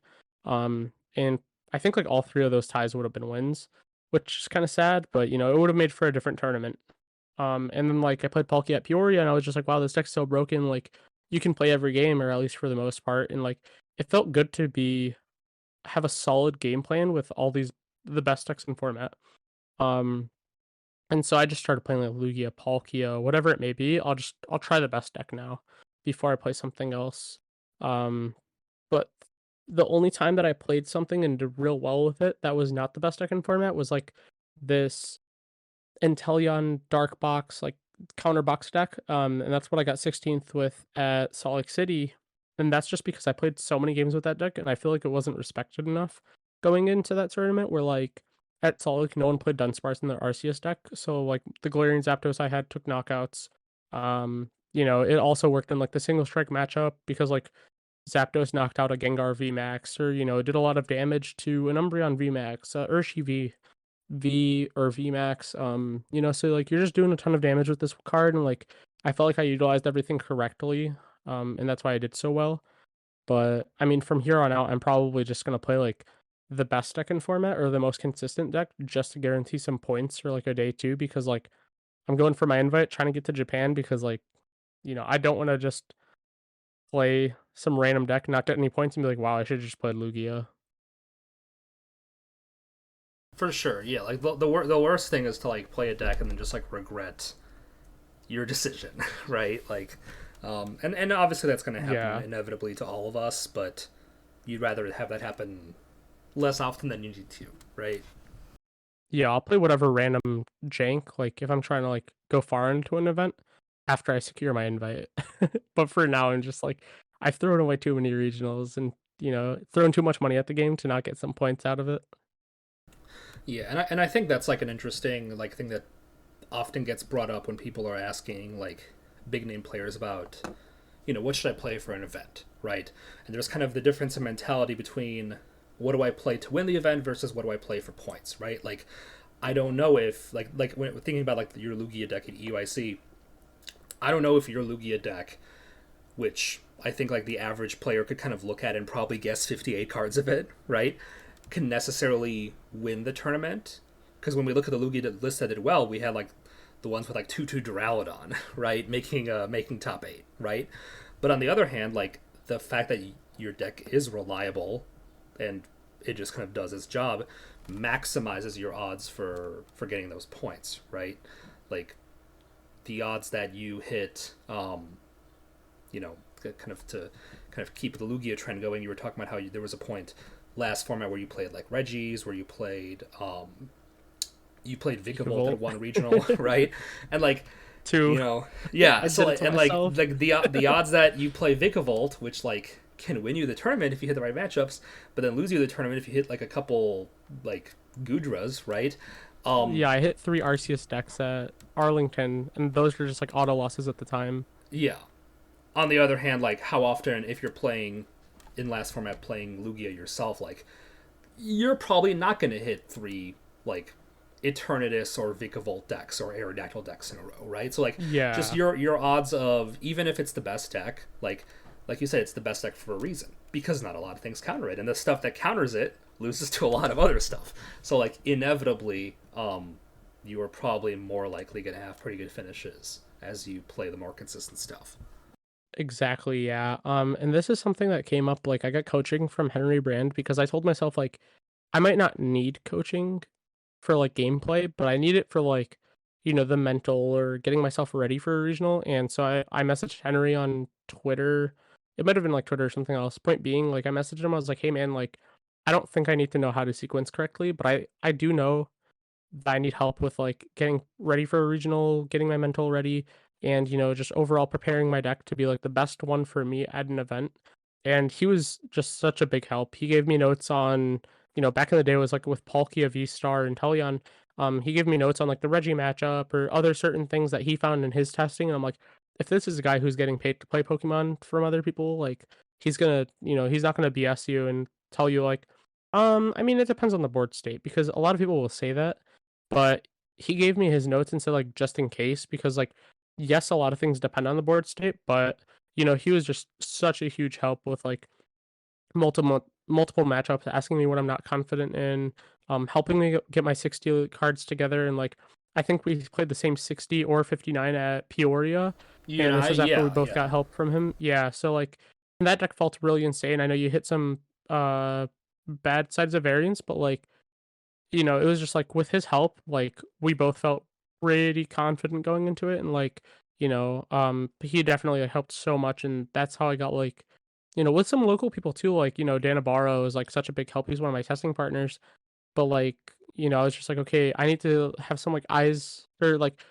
And I think like all three of those ties would have been wins, which is kind of sad, but it would have made for a different tournament. And then like I played Palkia at Peoria, and I was just like, wow, this deck's so broken. Like you can play every game, or at least for the most part, and like it felt good to have a solid game plan with all the best decks in format. And so I just started playing like Lugia, Palkia, whatever it may be. I'll try the best deck now before I play something else. But the only time that I played something and did real well with it that was not the best deck in format was like this Inteleon Dark Box like counter box deck. And that's what I got 16th with at Salt Lake City. And that's just because I played so many games with that deck and I feel like it wasn't respected enough going into that tournament where like at Salt Lake no one played Dunsparce in their Arceus deck. So like the Galarian Zapdos I had took knockouts. It also worked in like the single strike matchup because like Zapdos knocked out a Gengar VMAX, or did a lot of damage to an Umbreon VMAX, Urshi V or VMAX. So like you're just doing a ton of damage with this card, and like I felt like I utilized everything correctly, and that's why I did so well. But I mean, from here on out, I'm probably just gonna play like the best deck in format or the most consistent deck just to guarantee some points for like a day two, because like I'm going for my invite, trying to get to Japan, because like I don't want to just play some random deck, not get any points, and be like, wow, I should have just played Lugia. For sure, yeah. Like the worst thing is to like play a deck and then just like regret your decision, right? Like, and obviously that's going to happen Yeah. inevitably to all of us, but you'd rather have that happen less often than you need to, right? Yeah, I'll play whatever random jank, like if I'm trying to like go far into an event after I secure my invite. But for now, I'm just like, I've thrown away too many regionals and, thrown too much money at the game to not get some points out of it. Yeah, and I think that's like an interesting like thing that often gets brought up when people are asking like big name players about, what should I play for an event, right? And there's kind of the difference in mentality between what do I play to win the event versus what do I play for points, right? Like, I don't know if like when thinking about like your Lugia deck at EUIC, I don't know if your Lugia deck, which I think like the average player could kind of look at and probably guess 58 cards of it, right? Can necessarily win the tournament. Because when we look at the Lugia list that did well, we had like the ones with like 2/2 Duraludon, right? Making top 8, right? But on the other hand, like the fact that your deck is reliable and it just kind of does its job maximizes your odds for getting those points, right? Like the odds that you hit, kind of to kind of keep the Lugia trend going. You were talking about how there was a point last format where you played like Reggie's, where you played Vikavolt at one regional, right? And like, Two. Yeah. I So did it like, to and myself. like the odds that you play Vikavolt, which like can win you the tournament if you hit the right matchups, but then lose you the tournament if you hit like a couple like Gudras, right? Um, Yeah, I hit 3 Arceus decks at Arlington, and those were just like auto losses at the time. yeah. On the other hand, like how often if you're playing in last format playing Lugia yourself, like you're probably not going to hit 3 like Eternatus or Vikavolt decks or Aerodactyl decks in a row, right? So like just Yeah, your odds of, even if it's the best deck, like you said, it's the best deck for a reason, because not a lot of things counter it, and the stuff that counters it loses to a lot of other stuff. So like inevitably, you are probably more likely going to have pretty good finishes as you play the more consistent stuff. exactly. Yeah. And this is something that came up. Like I got coaching from Henry Brand because I told myself like I might not need coaching for like gameplay, but I need it for like, the mental or getting myself ready for a regional. And so I messaged Henry on Twitter. It might have been like Twitter or something else. Point being, like I messaged him, I was like, hey man, like I don't think I need to know how to sequence correctly, but I do know that I need help with like getting ready for a regional, getting my mental ready, and just overall preparing my deck to be like the best one for me at an event. And he was just such a big help. He gave me notes on, back in the day it was like with Palkia V Star and Teleon. He gave me notes on like the Reggie matchup or other certain things that he found in his testing. And I'm like, if this is a guy who's getting paid to play Pokemon from other people, like he's gonna, he's not gonna BS you and tell you like, I mean, it depends on the board state, because a lot of people will say that, but he gave me his notes and said, like, just in case, because, like, yes, a lot of things depend on the board state, but, he was just such a huge help with, like, multiple matchups, asking me what I'm not confident in, helping me get my 60 cards together, and, like, I think we played the same 60 or 59 at Peoria, and this was after we Yeah, both yeah. got help from him. Yeah, so, like, that deck felt really insane. I know you hit some, bad sides of variance, but, like, it was just like with his help, like we both felt pretty confident going into it, and like, he definitely like, helped so much, and that's how I got like, with some local people too, like, Dana Barrow is like such a big help. He's one of my testing partners, but like, I was just like, okay, I need to have some like eyes or like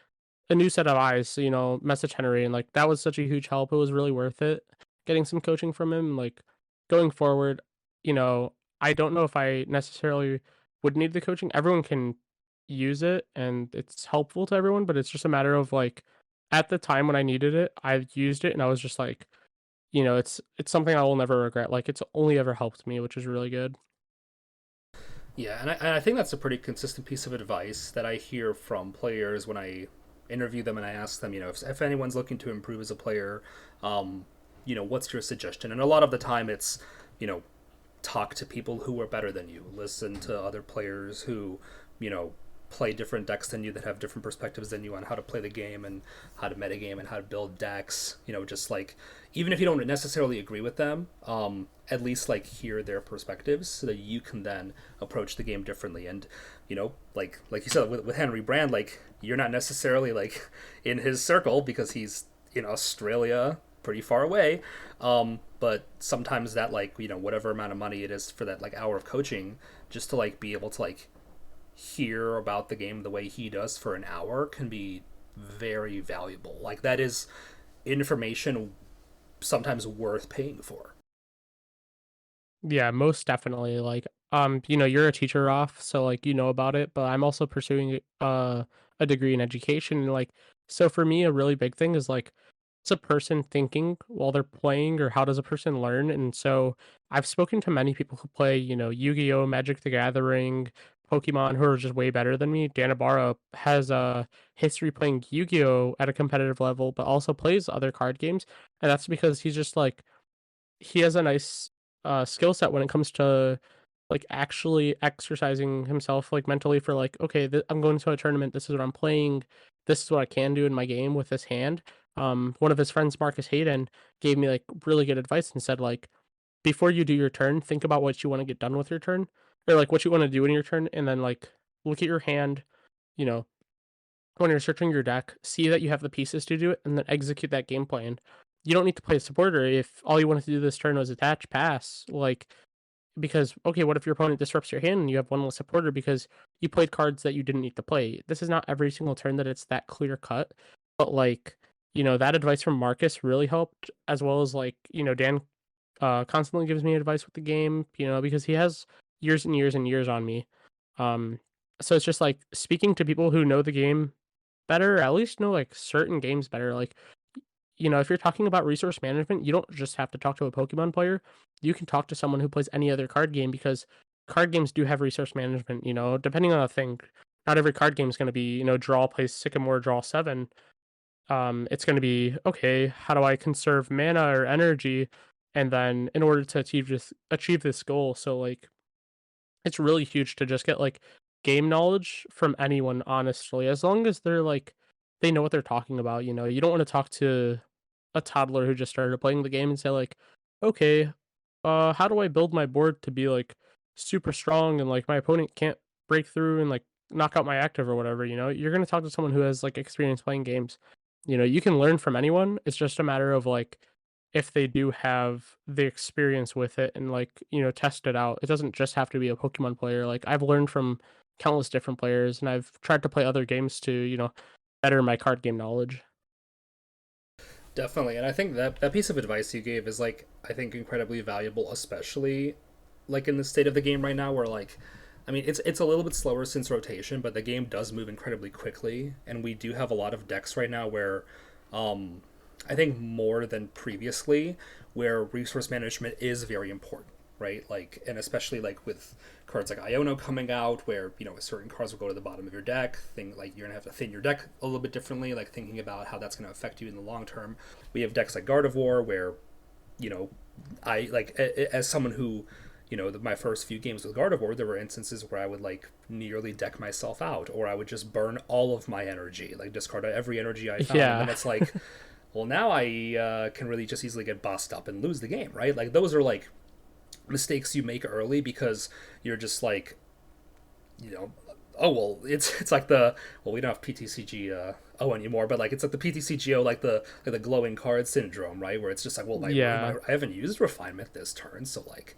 a new set of eyes, message Henry, and like that was such a huge help. It was really worth it getting some coaching from him. Like going forward, you know, I don't know if I necessarily would need the coaching. Everyone can use it and it's helpful to everyone, but it's just a matter of like at the time when I needed it, I used it and I was just like, it's something I will never regret. Like it's only ever helped me, which is really good. Yeah, and I think that's a pretty consistent piece of advice that I hear from players when I interview them and I ask them, if anyone's looking to improve as a player, um, what's your suggestion? And a lot of the time it's, you know, talk to people who are better than you, listen to other players who, you know, play different decks than you, that have different perspectives than you on how to play the game and how to metagame and how to build decks. Just like, even if you don't necessarily agree with them, at least like hear their perspectives so that you can then approach the game differently. And like you said with Henry Brand, like you're not necessarily like in his circle because he's in Australia, pretty far away. But sometimes that, like, whatever amount of money it is for that like hour of coaching, just to like be able to like hear about the game the way he does for an hour can be very valuable. Like that is information sometimes worth paying for. Yeah, most definitely. Like, you're a teacher off, so like you know about it, but I'm also pursuing a degree in education and like so for me a really big thing is like what's a person thinking while they're playing or how does a person learn? And so I've spoken to many people who play, Yu-Gi-Oh, Magic the Gathering, Pokemon who are just way better than me. Danabara has a history playing Yu-Gi-Oh at a competitive level, but also plays other card games. And that's because he's just like he has a nice skill set when it comes to like actually exercising himself like mentally for like okay I'm going to a tournament, this is what I'm playing, this is what I can do in my game with this hand. One of his friends, Marcus Hayden, gave me like really good advice and said like before you do your turn, think about what you want to get done with your turn or like what you want to do in your turn, and then like look at your hand, you know when you're searching your deck, see that you have the pieces to do it, and then execute that game plan. You don't need to play a supporter if all you wanted to do this turn was attach, pass. Like, because, okay, what if your opponent disrupts your hand and you have one less supporter because you played cards that you didn't need to play? This is not every single turn that it's that clear cut, but like, that advice from Marcus really helped, as well as like, Dan constantly gives me advice with the game, because he has years and years and years on me. Um, so it's just like speaking to people who know the game better, at least know like certain games better. Like, if you're talking about resource management, you don't just have to talk to a Pokemon player. You can talk to someone who plays any other card game because card games do have resource management, depending on the thing. Not every card game is going to be, draw, play Sycamore, draw seven. It's going to be, okay, how do I conserve mana or energy? And then in order to achieve this goal. So like it's really huge to just get like game knowledge from anyone, honestly, as long as they're like they know what they're talking about. You don't want to talk to a toddler who just started playing the game and say like, okay, how do I build my board to be like super strong and like my opponent can't break through and like knock out my active or whatever. You're going to talk to someone who has like experience playing games. You can learn from anyone. It's just a matter of like if they do have the experience with it and like test it out. It doesn't just have to be a Pokemon player. Like I've learned from countless different players and I've tried to play other games to better my card game knowledge. Definitely, and I think that piece of advice you gave is like, I think, incredibly valuable, especially like in the state of the game right now, where like, I mean, it's a little bit slower since rotation, but the game does move incredibly quickly, and we do have a lot of decks right now where, um, I think more than previously, where resource management is very important, right? Like, and especially like with cards like Iono coming out, where certain cards will go to the bottom of your deck. Thing like you're gonna have to thin your deck a little bit differently, like thinking about how that's gonna affect you in the long term. We have decks like Gardevoir, where you know, I like as someone who, my first few games with Gardevoir, there were instances where I would like nearly deck myself out, or I would just burn all of my energy, like discard every energy I found, and then Yeah. it's like, well, now I can really just easily get bossed up and lose the game, right? Like those are like mistakes you make early because you're just like, you know, oh well, it's like the, well, we don't have PTCG O anymore, but like it's like the PTCGO, like the glowing card syndrome, right? Where it's just like, well, Yeah. I haven't used refinement this turn, so like,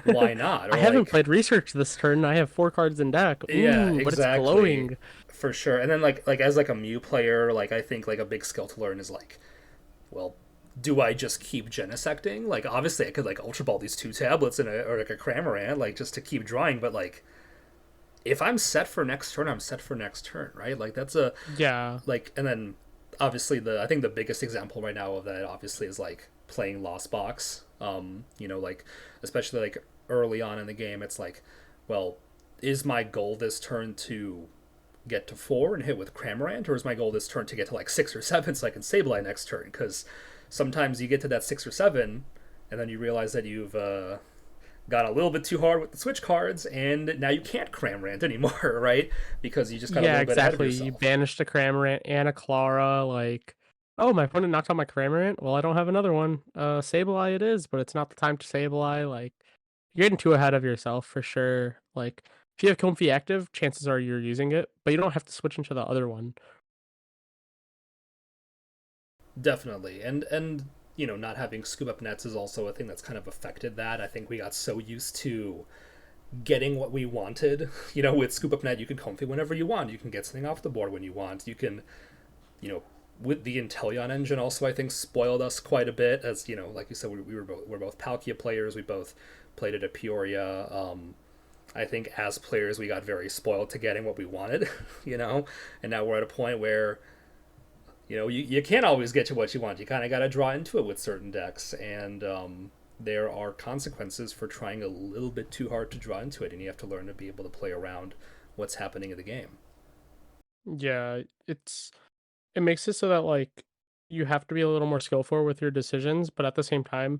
why not? I Or haven't like, played research this turn. I have 4 cards in deck. yeah, Ooh, but it's exactly, glowing. for sure. And then like as like a Mew player, like I think like a big skill to learn is like, well, do I just keep genesecting? Like obviously I could like ultra ball these two tablets or like a Cramorant, like just to keep drawing, but like if I'm set for next turn, I'm set for next turn, right? Like that's a Yeah. like, and then obviously the I think the biggest example right now of that obviously is like playing Lost Box. Like especially like early on in the game, it's like, well, is my goal this turn to get to 4 and hit with Cramorant, or is my goal this turn to get to like 6 or 7 so I can Sableye next turn? Because sometimes you get to that 6 or 7, and then you realize that you've got a little bit too hard with the switch cards, and now you can't Cramorant anymore, right? Because you just got a Yeah, little bit ahead of exactly. You yourself. banished a Cramorant and a Clara, like, oh, my opponent knocked out my Cramorant. Well, I don't have another one. Sableye it is, but it's not the time to Sableye. Like, you're getting too ahead of yourself for sure. Like, if you have Comfy active, chances are you're using it, but you don't have to switch into the other one. Definitely, and not having scoop up nets is also a thing that's kind of affected that. I think we got so used to getting what we wanted. With scoop up net, you can comfy whenever you want. You can get something off the board when you want. You can, with the Inteleon engine, also I think spoiled us quite a bit. As like you said, we're both Palkia players. We both played it at Peoria. I think as players we got very spoiled to getting what we wanted. And now we're at a point where you can't always get to what you want. You kind of got to draw into it with certain decks, and there are consequences for trying a little bit too hard to draw into it, and you have to learn to be able to play around what's happening in the game. Yeah, it makes it so that like you have to be a little more skillful with your decisions, but at the same time,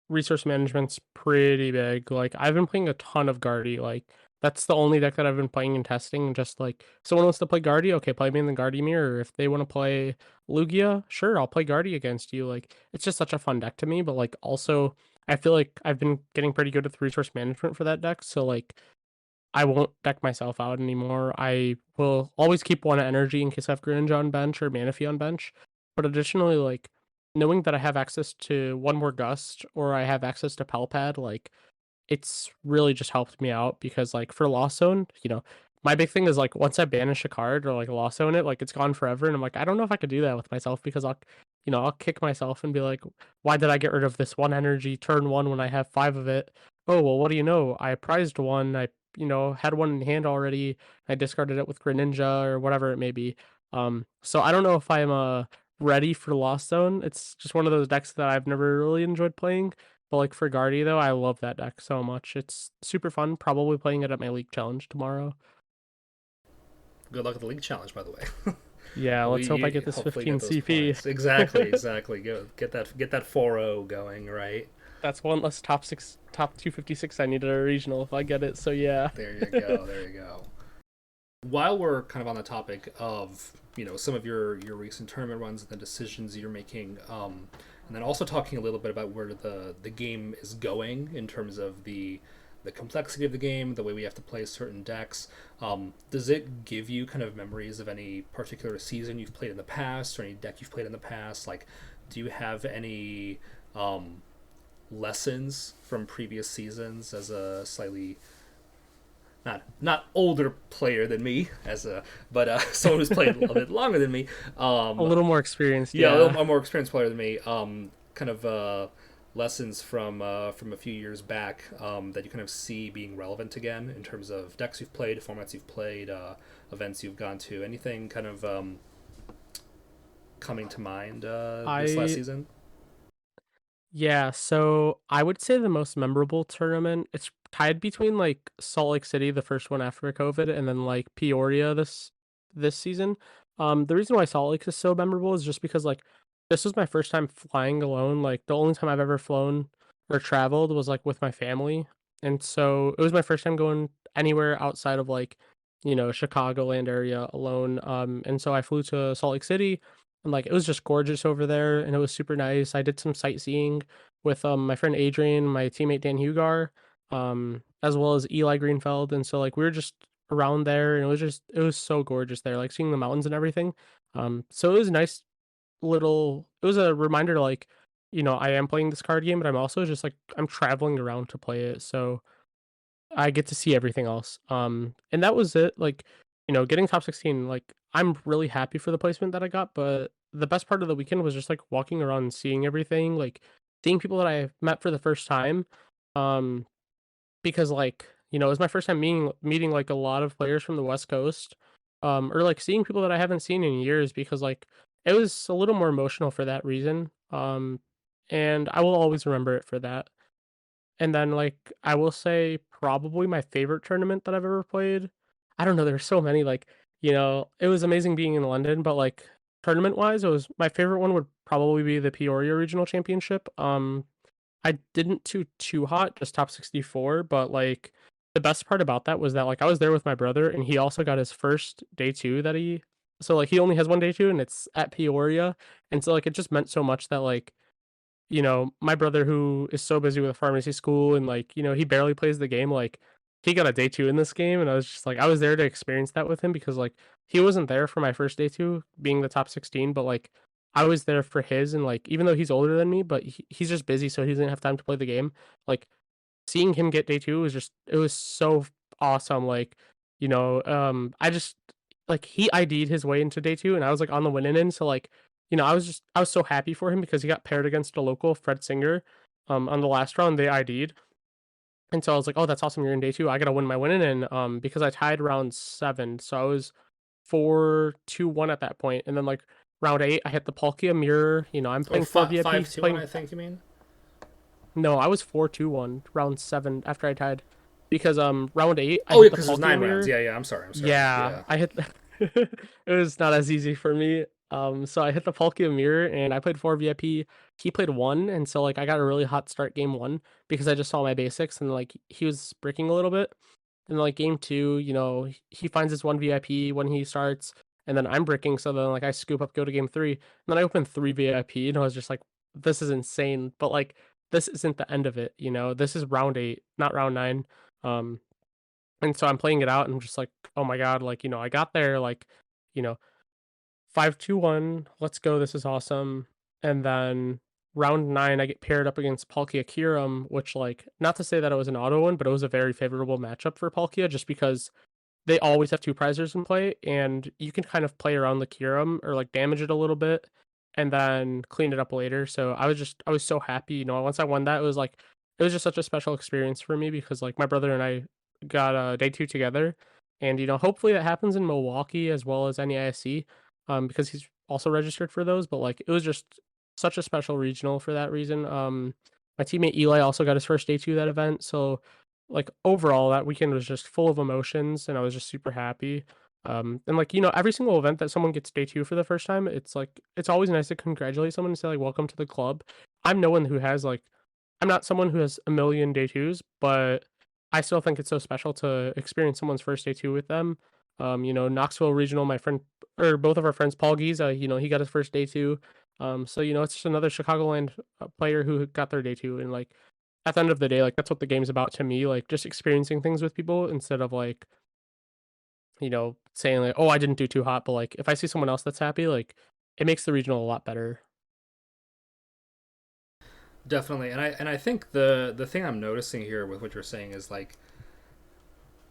resource management's pretty big. Like I've been playing a ton of Guardy. Like that's the only deck that I've been playing and testing. Just like someone wants to play Guardy, okay, play me in the Guardy mirror. If they want to play Lugia, sure, I'll play Guardy against you. Like it's just such a fun deck to me. But like also, I feel like I've been getting pretty good with resource management for that deck. So like I won't deck myself out anymore. I will always keep one energy in case I have Greninja on bench or Manaphy on bench. But additionally, like knowing that I have access to one more Gust or I have access to Palpad, like it's really just helped me out because like for Lost Zone, my big thing is like once I banish a card or like Lost Zone it, like it's gone forever. And I'm like, I don't know if I could do that with myself because I'll kick myself and be like, why did I get rid of this one energy turn one when I have five of it? Oh, well, what do you know? I prized one. I had one in hand already. I discarded it with Greninja or whatever it may be. So I don't know if I'm ready for Lost Zone. It's just one of those decks that I've never really enjoyed playing. But like for Guardy though, I love that deck so much. It's super fun. Probably playing it at my league challenge tomorrow. Good luck at the league challenge, by the way. Yeah, let's hope I get You this hopefully 15 get those CP. points. Exactly, exactly. Go get that 4-0 going, right? That's one less top 256 I need at a regional if I get it. So yeah. There you go. There you go. While we're kind of on the topic of some of your recent tournament runs and the decisions you're making, and then also talking a little bit about where the game is going in terms of the complexity of the game, the way we have to play certain decks. Does it give you kind of memories of any particular season you've played in the past, or any deck you've played in the past? Like, do you have any lessons from previous seasons as a slightly not older player than me as a but someone who's played a little bit longer than me, A little more experienced, yeah, yeah. a more experienced player than me, kind of lessons from a few years back, that you kind of see being relevant again in terms of decks you've played, formats you've played, events you've gone to, anything kind of coming to mind this last I season? Yeah, so I would say the most memorable tournament, it's tied between like Salt Lake City, the first one after COVID, and then like Peoria this season. The reason why Salt Lake is so memorable is just because like this was my first time flying alone. Like the only time I've ever flown or traveled was like with my family. And so it was my first time going anywhere outside of like, Chicagoland area alone. And so I flew to Salt Lake City and like it was just gorgeous over there and it was super nice. I did some sightseeing with my friend Adrian, my teammate Dan Hugar, as well as Eli Greenfeld. And so like we were just around there and it was so gorgeous there, like seeing the mountains and everything. So it was nice it was a reminder to like, I am playing this card game, but I'm also just like I'm traveling around to play it. So I get to see everything else. And that was it. Like, getting top 16, like I'm really happy for the placement that I got, but the best part of the weekend was just like walking around and seeing everything, like seeing people that I met for the first time. Um, because like, it was my first time meeting like a lot of players from the West Coast. Or like seeing people that I haven't seen in years because like it was a little more emotional for that reason. And I will always remember it for that. And then, like, I will say probably my favorite tournament that I've ever played. I don't know, there's so many, like, it was amazing being in London, but, like, tournament-wise, it was my favorite one would probably be the Peoria Regional Championship. I didn't do too hot, just top 64, but, like, the best part about that was that, like, I was there with my brother, and he also got his first day 2 that he so, like, he only has 1 day 2, and it's at Peoria, and so, like, it just meant so much that, like, my brother who is so busy with pharmacy school and like, he barely plays the game, like he got a day 2 in this game and I was just like I was there to experience that with him because like he wasn't there for my first day 2 being the top 16, but like I was there for his and like even though he's older than me, but he's just busy so he doesn't have time to play the game. Like seeing him get day 2 was just it was so awesome. Like, I just like he ID'd his way into day 2 and I was like on the winning end, so like, I was so happy for him because he got paired against a local, Fred Singer, on the last round, they ID'd. And so I was like, "Oh, that's awesome, you're in day 2. I gotta win my winning end," because I tied round 7, so I was 4-2-1 at that point, and then, like, round 8, I hit the Palkia mirror, I'm Oh, playing 4 VIP, five he's two one, playing I think you mean. no, I was 4-2-1 round 7 after I tied. Because, round 8, I Oh yeah, hit the because it was Palkia 9 rounds. mirror. Yeah, yeah. I'm sorry. I'm sorry. Yeah, Yeah. I hit it was not as easy for me. So I hit the Palkia mirror and I played 4 VIP. He played 1, and so, like, I got a really hot start game 1 because I just saw my basics and, like, he was bricking a little bit. And, like, game 2, he finds his 1 VIP when he starts, and then I'm bricking, so then, like, I scoop up, go to game 3, and then I open 3 VIP, and I was just like, "This is insane," but, like, this isn't the end of it, This is round 8, not round 9. Um, and so I'm playing it out and I'm just like, "Oh my god," like, I got there, like, you know, 5-2-1, let's go, this is awesome. And then round 9, I get paired up against Palkia Kyurem, which, like, not to say that it was an auto win, but it was a very favorable matchup for Palkia just because they always have 2 prizers in play, and you can kind of play around the Kyurem or, like, damage it a little bit and then clean it up later. So I was so happy, once I won that, it was just such a special experience for me because, like, my brother and I got, day 2 together, and, hopefully that happens in Milwaukee as well as NEISC, because he's also registered for those, but, like, it was just such a special regional for that reason. My teammate Eli also got his first day 2 that event, so like, overall, that weekend was just full of emotions, and I was just super happy. And, like, every single event that someone gets day 2 for the first time, it's, like it's always nice to congratulate someone and say, like, "Welcome to the club." I'm no one who has, like I'm not someone who has a million day 2s, but I still think it's so special to experience someone's first day 2 with them. Knoxville Regional, my friend or both of our friends, Paul Giza, he got his first day 2. So, it's just another Chicagoland, player who got their day 2, and, like, at the end of the day, like, that's what the game's about to me, like, just experiencing things with people instead of, like, saying, like, "Oh, I didn't do too hot," but, like, if I see someone else that's happy, like, it makes the regional a lot better. Definitely. And I think the thing I'm noticing here with what you're saying is like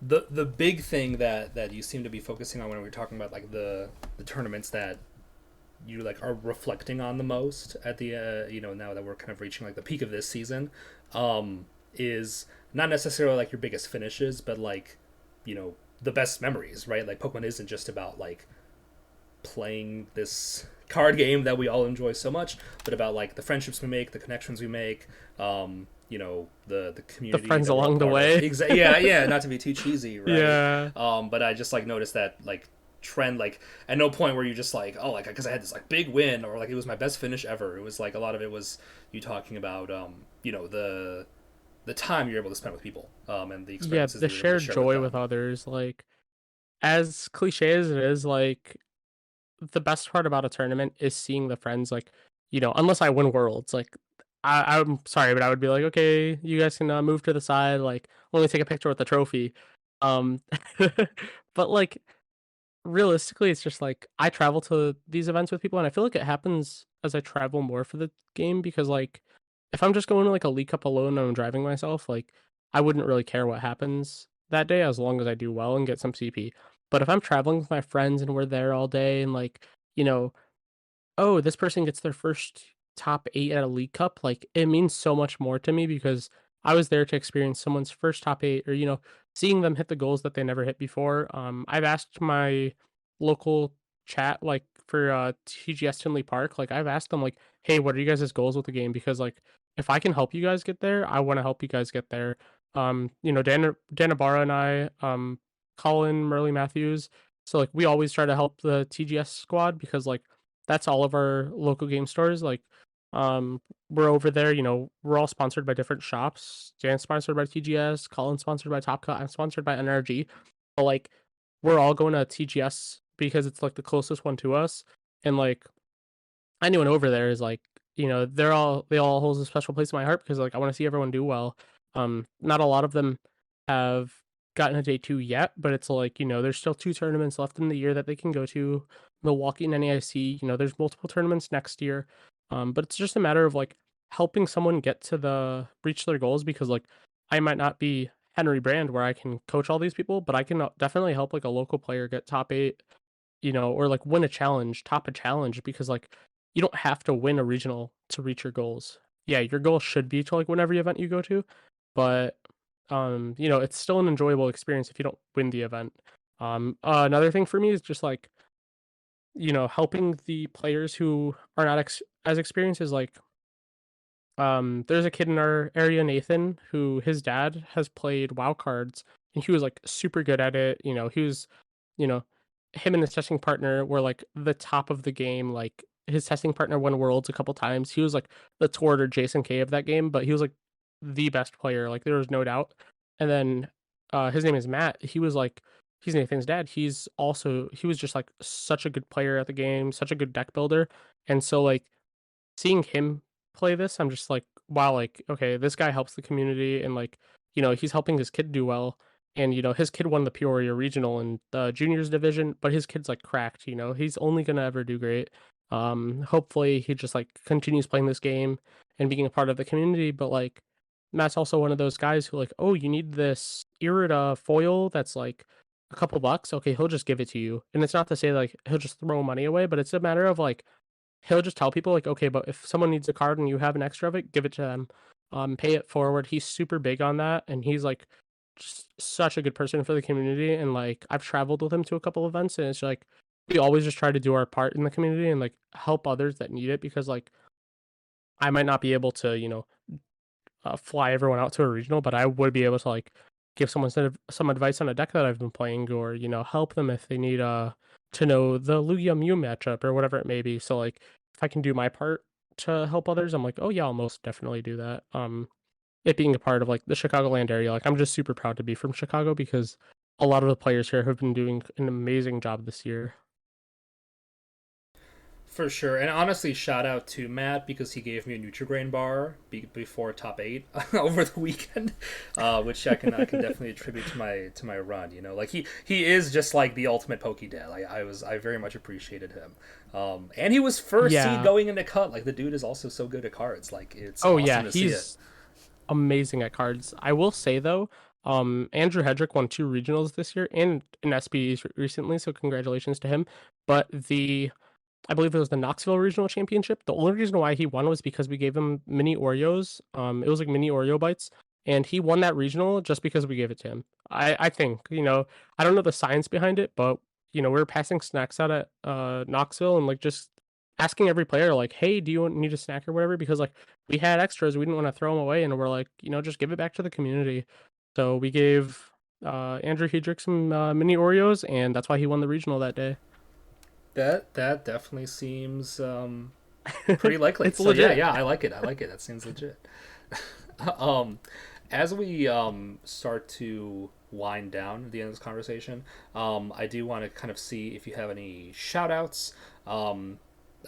the big thing that you seem to be focusing on when we're talking about like the tournaments that you like are reflecting on the most at the now that we're kind of reaching like the peak of this season, is not necessarily like your biggest finishes, but like the best memories, right? Like Pokemon isn't just about like playing this card game that we all enjoy so much, but about like the friendships we make, the connections we make, the The community friends that we're all along the part of. way. Yeah, yeah. Not to be too cheesy, right? Yeah. But I just like noticed that like trend, like at no point where you just like, oh, like because I had this like big win or like it was my best finish ever. It was like a lot of it was you talking about the time you're able to spend with people, and the Yeah, experiences the that you're able to shared share with joy with them. others, like, as cliché as it is, like, the best part about a tournament is seeing the friends, like, unless I win worlds, like, I'm sorry, but I would be like, "Okay, you guys can, move to the side, like, let me take a picture with the trophy." Um, but, like, realistically, it's just, like, I travel to these events with people, and I feel like it happens as I travel more for the game because, like, if I'm just going to, like, a League Cup alone and I'm driving myself, like, I wouldn't really care what happens that day as long as I do well and get some CP. But if I'm traveling with my friends and we're there all day and, like, you know, "Oh, this person gets their first top 8 at a League Cup," like, it means so much more to me because I was there to experience someone's first top 8 or, seeing them hit the goals that they never hit before. I've asked my local chat like for TGS Tinley Park, like I've asked them like, hey, what are you guys' goals with the game? Because like if I can help you guys get there, I want to help you guys get there. Dan Ibarra and I, Colin Murley Matthews. So like we always try to help the TGS squad because like that's all of our local game stores. Like we're over there, we're all sponsored by different shops. Dan's sponsored by TGS, Colin's sponsored by Top Cut, I'm sponsored by NRG. But like we're all going to TGS because it's like the closest one to us. And like anyone over there is like, they all hold a special place in my heart because like I want to see everyone do well. Not a lot of them have gotten a day two yet, but it's like, there's still 2 tournaments left in the year that they can go to. Milwaukee and NAIC, there's multiple tournaments next year. But it's just a matter of like helping someone get to reach their goals because like I might not be Henry Brand where I can coach all these people, but I can definitely help like a local player get top eight, or like win a challenge, top a challenge because like you don't have to win a regional to reach your goals. Yeah, your goal should be to like win every event you go to, but it's still an enjoyable experience if you don't win the event. Another thing for me is just like, helping the players who are not as experienced is like there's a kid in our area, Nathan, who his dad has played WoW cards and he was like super good at it. He was, you know, him and his testing partner were like the top of the game. Like his testing partner won worlds a couple times. He was like the Tord or Jason K of that game, but he was like the best player. Like there was no doubt. And then his name is Matt. He's Nathan's dad. He was just like such a good player at the game, such a good deck builder. And so like seeing him play this, I'm just like, wow, like, okay, this guy helps the community and like, he's helping his kid do well. And his kid won the Peoria regional in the juniors division, but his kid's like cracked, he's only gonna ever do great. Hopefully he just like continues playing this game and being a part of the community, but like Matt's also one of those guys who like, oh, you need this Irida foil that's like a couple bucks. Okay, he'll just give it to you. And it's not to say like he'll just throw money away, but it's a matter of like he'll just tell people like, okay, but if someone needs a card and you have an extra of it, give it to them. Pay it forward. He's super big on that, and he's like just such a good person for the community. And like I've traveled with him to a couple events, and it's like we always just try to do our part in the community and like help others that need it because like I might not be able to fly everyone out to a regional, but I would be able to like give someone some advice on a deck that I've been playing, or help them if they need to know the Lugia Mew matchup or whatever it may be. So like if I can do my part to help others, I'm like, oh yeah, I'll most definitely do that. It being a part of like the Chicagoland area, like I'm just super proud to be from Chicago because a lot of the players here have been doing an amazing job this year. For sure, and honestly, shout out to Matt because he gave me a Nutrigrain bar before top eight over the weekend, which I can definitely attribute to my run. Like he is just like the ultimate Poké dad. Like I very much appreciated him, and he was first seed Yeah. going into cut. Like the dude is also so good at cards. Like it's Oh awesome yeah, to see it. he's amazing at cards. I will say though, Andrew Hedrick won 2 regionals this year and an SPs recently, so congratulations to him. But I believe it was the Knoxville Regional Championship. The only reason why he won was because we gave him mini Oreos. It was like mini Oreo bites, and he won that regional just because we gave it to him. I think I don't know the science behind it, but we were passing snacks out at Knoxville and like just asking every player like, hey, do you need a snack or whatever? Because like we had extras, we didn't want to throw them away, and we're like, just give it back to the community. So we gave Andrew Hedrick some mini Oreos, and that's why he won the regional that day. That definitely seems pretty likely. It's So yeah, legit. yeah, I like it. I like it. That seems legit. um, as we start to wind down at the end of this conversation, I do want to kind of see if you have any shout outs.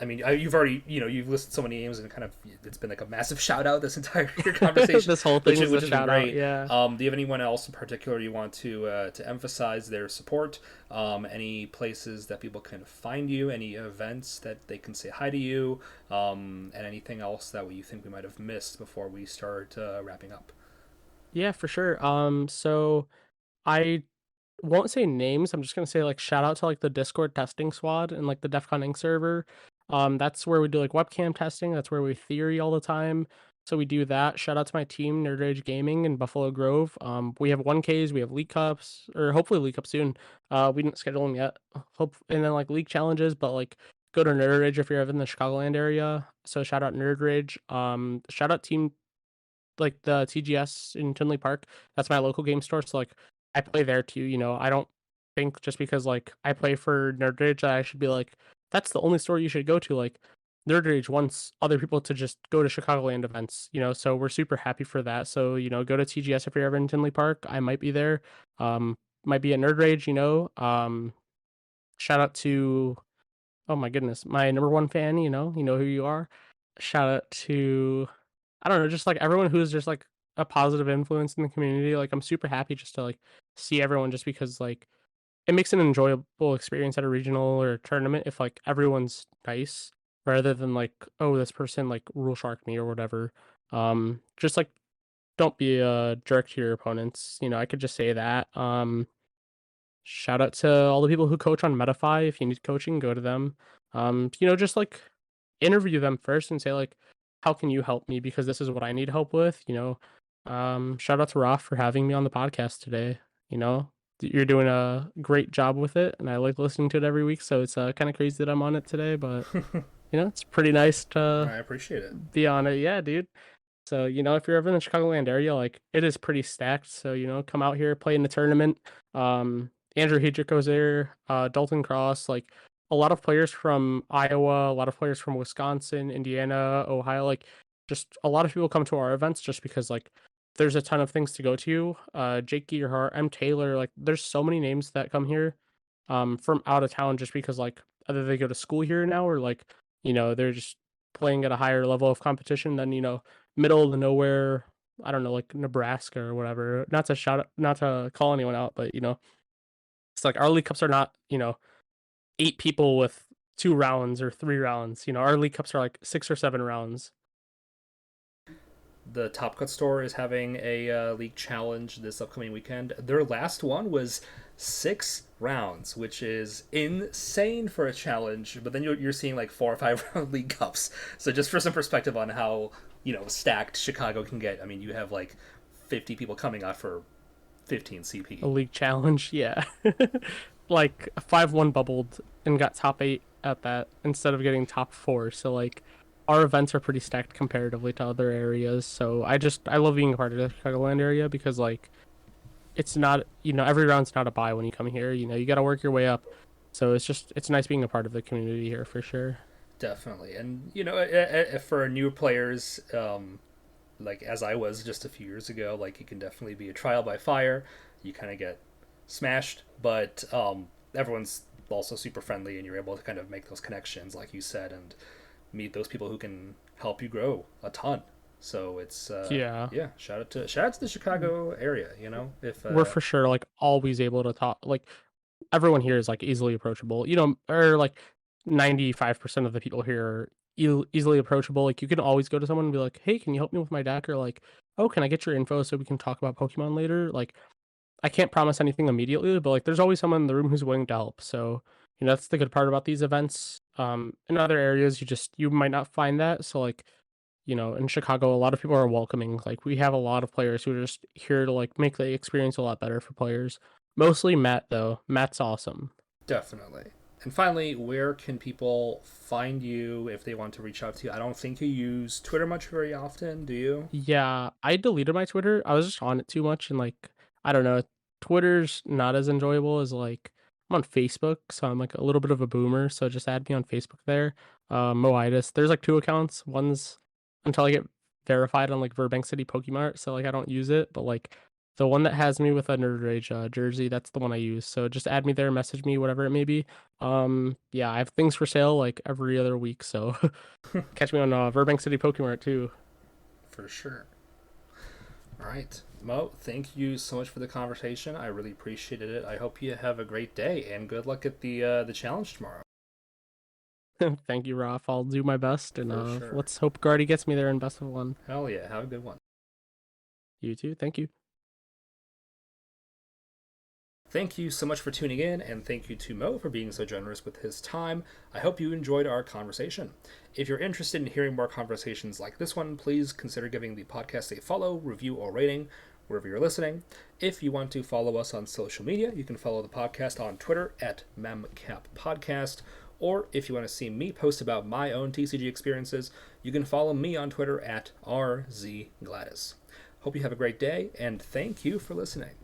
I mean, you've already, you've listed so many names and kind of, it's been like a massive shout out this entire conversation, This whole which thing is a which has been shout out. great. Yeah. Do you have anyone else in particular you want to emphasize their support? Any places that people can find you? Any events that they can say hi to you? And anything else that you think we might have missed before we start wrapping up? Yeah, for sure. So I won't say names. I'm just gonna say like shout out to like the Discord testing squad and like the DEF CON Inc server. That's where we do like webcam testing. That's where we theory all the time. So we do that. Shout out to my team, Nerd Rage Gaming in Buffalo Grove. We have 1Ks, we have League Cups, or hopefully League Cup soon. We didn't schedule them yet. Hope and then like League challenges, but like go to Nerd Rage if you're ever in the Chicagoland area. So shout out Nerd Rage. Shout out team like the TGS in Tinley Park. That's my local game store. So like I play there too. I don't think just because like I play for Nerd Rage that I should be like that's the only store you should go to. Like Nerd Rage wants other people to just go to Chicagoland events. So we're super happy for that. So go to TGS if you're ever in Tinley Park. I might be there. Might be at Nerd Rage. Shout out to oh my goodness, my number one fan. You know who you are. Shout out to I don't know, just like everyone who's just like a positive influence in the community. Like I'm super happy just to like see everyone just because like it makes an enjoyable experience at a regional or a tournament if like everyone's nice rather than like, oh, this person like rule shark me or whatever. Just like don't be a jerk to your opponents. I could just say that. Shout out to all the people who coach on Metafy. If you need coaching, go to them. Just like interview them first and say like, how can you help me? Because this is what I need help with. Shout out to Roth for having me on the podcast today. You're doing a great job with it, and I like listening to it every week. So it's kind of crazy that I'm on it today, but it's pretty nice to I appreciate it. be on it. Yeah, dude. So, if you're ever in the Chicagoland area, like it is pretty stacked. So, come out here, play in the tournament. Andrew Hedrick goes there, Dalton Cross, like a lot of players from Iowa, a lot of players from Wisconsin, Indiana, Ohio, like just a lot of people come to our events just because like there's a ton of things to go to. Jake Gearhart, M. Taylor, like there's so many names that come here from out of town just because like either they go to school here now or like, they're just playing at a higher level of competition than, middle of the nowhere, I don't know, like Nebraska or whatever. Not to call anyone out, but it's like our league cups are not, 8 people with 2 rounds or 3 rounds. Our league cups are like 6 or 7 rounds. The Top Cut store is having a league challenge this upcoming weekend. Their last one was 6 rounds, which is insane for a challenge. But then you're seeing like 4 or 5 round league cups. So just for some perspective on how stacked Chicago can get. I mean, you have like 50 people coming out for 15 A CP. league challenge, yeah. Like 5-1 bubbled and got top 8 at that instead of getting top 4. So like our events are pretty stacked comparatively to other areas. So I love being a part of the Chicagoland area because like it's not every round's not a buy when you come here. You got to work your way up. So it's nice being a part of the community here for sure. Definitely, and for new players, like as I was just a few years ago, like it can definitely be a trial by fire. You kind of get smashed, but everyone's also super friendly, and you're able to kind of make those connections, like you said, and meet those people who can help you grow a ton. So it's Yeah. yeah, shout out to the Chicago area. If We're for sure like always able to talk like everyone here is like easily approachable, or like 95% of the people here are easily approachable. Like you can always go to someone and be like, hey, can you help me with my deck? Or like, oh, can I get your info so we can talk about Pokemon later? Like I can't promise anything immediately, but like there's always someone in the room who's willing to help. So, that's the good part about these events. In other areas you might not find that. So like, in Chicago, a lot of people are welcoming. Like we have a lot of players who are just here to like make the experience a lot better for players. Mostly Matt though. Matt's awesome. definitely. And finally, where can people find you if they want to reach out to you? I don't think you use Twitter much very often, do you? Yeah, I deleted my Twitter. I was just on it too much and like I don't know. Twitter's not as enjoyable as like I'm on Facebook, so I'm like a little bit of a boomer, so just add me on Facebook there. Mo Ideis. There's like 2 accounts. One's until I get verified on like Burbank City Pokemart, so like I don't use it, but like the one that has me with a Nerd Rage jersey, that's the one I use. So just add me there, message me, whatever it may be. Yeah, I have things for sale like every other week, so catch me on Burbank City Pokemart too. For sure. All right. Mo, thank you so much for the conversation. I really appreciated it. I hope you have a great day and good luck at the challenge tomorrow. Thank you, Ralph. I'll do my best, and For sure. let's hope Guardy gets me there in best of one. Hell yeah. Have a good one. You too. Thank you. Thank you so much for tuning in, and thank you to Mo for being so generous with his time. I hope you enjoyed our conversation. If you're interested in hearing more conversations like this one, please consider giving the podcast a follow, review, or rating wherever you're listening. If you want to follow us on social media, you can follow the podcast on Twitter at memcappodcast, or if you want to see me post about my own TCG experiences, you can follow me on Twitter at RZGladys. Hope you have a great day, and thank you for listening.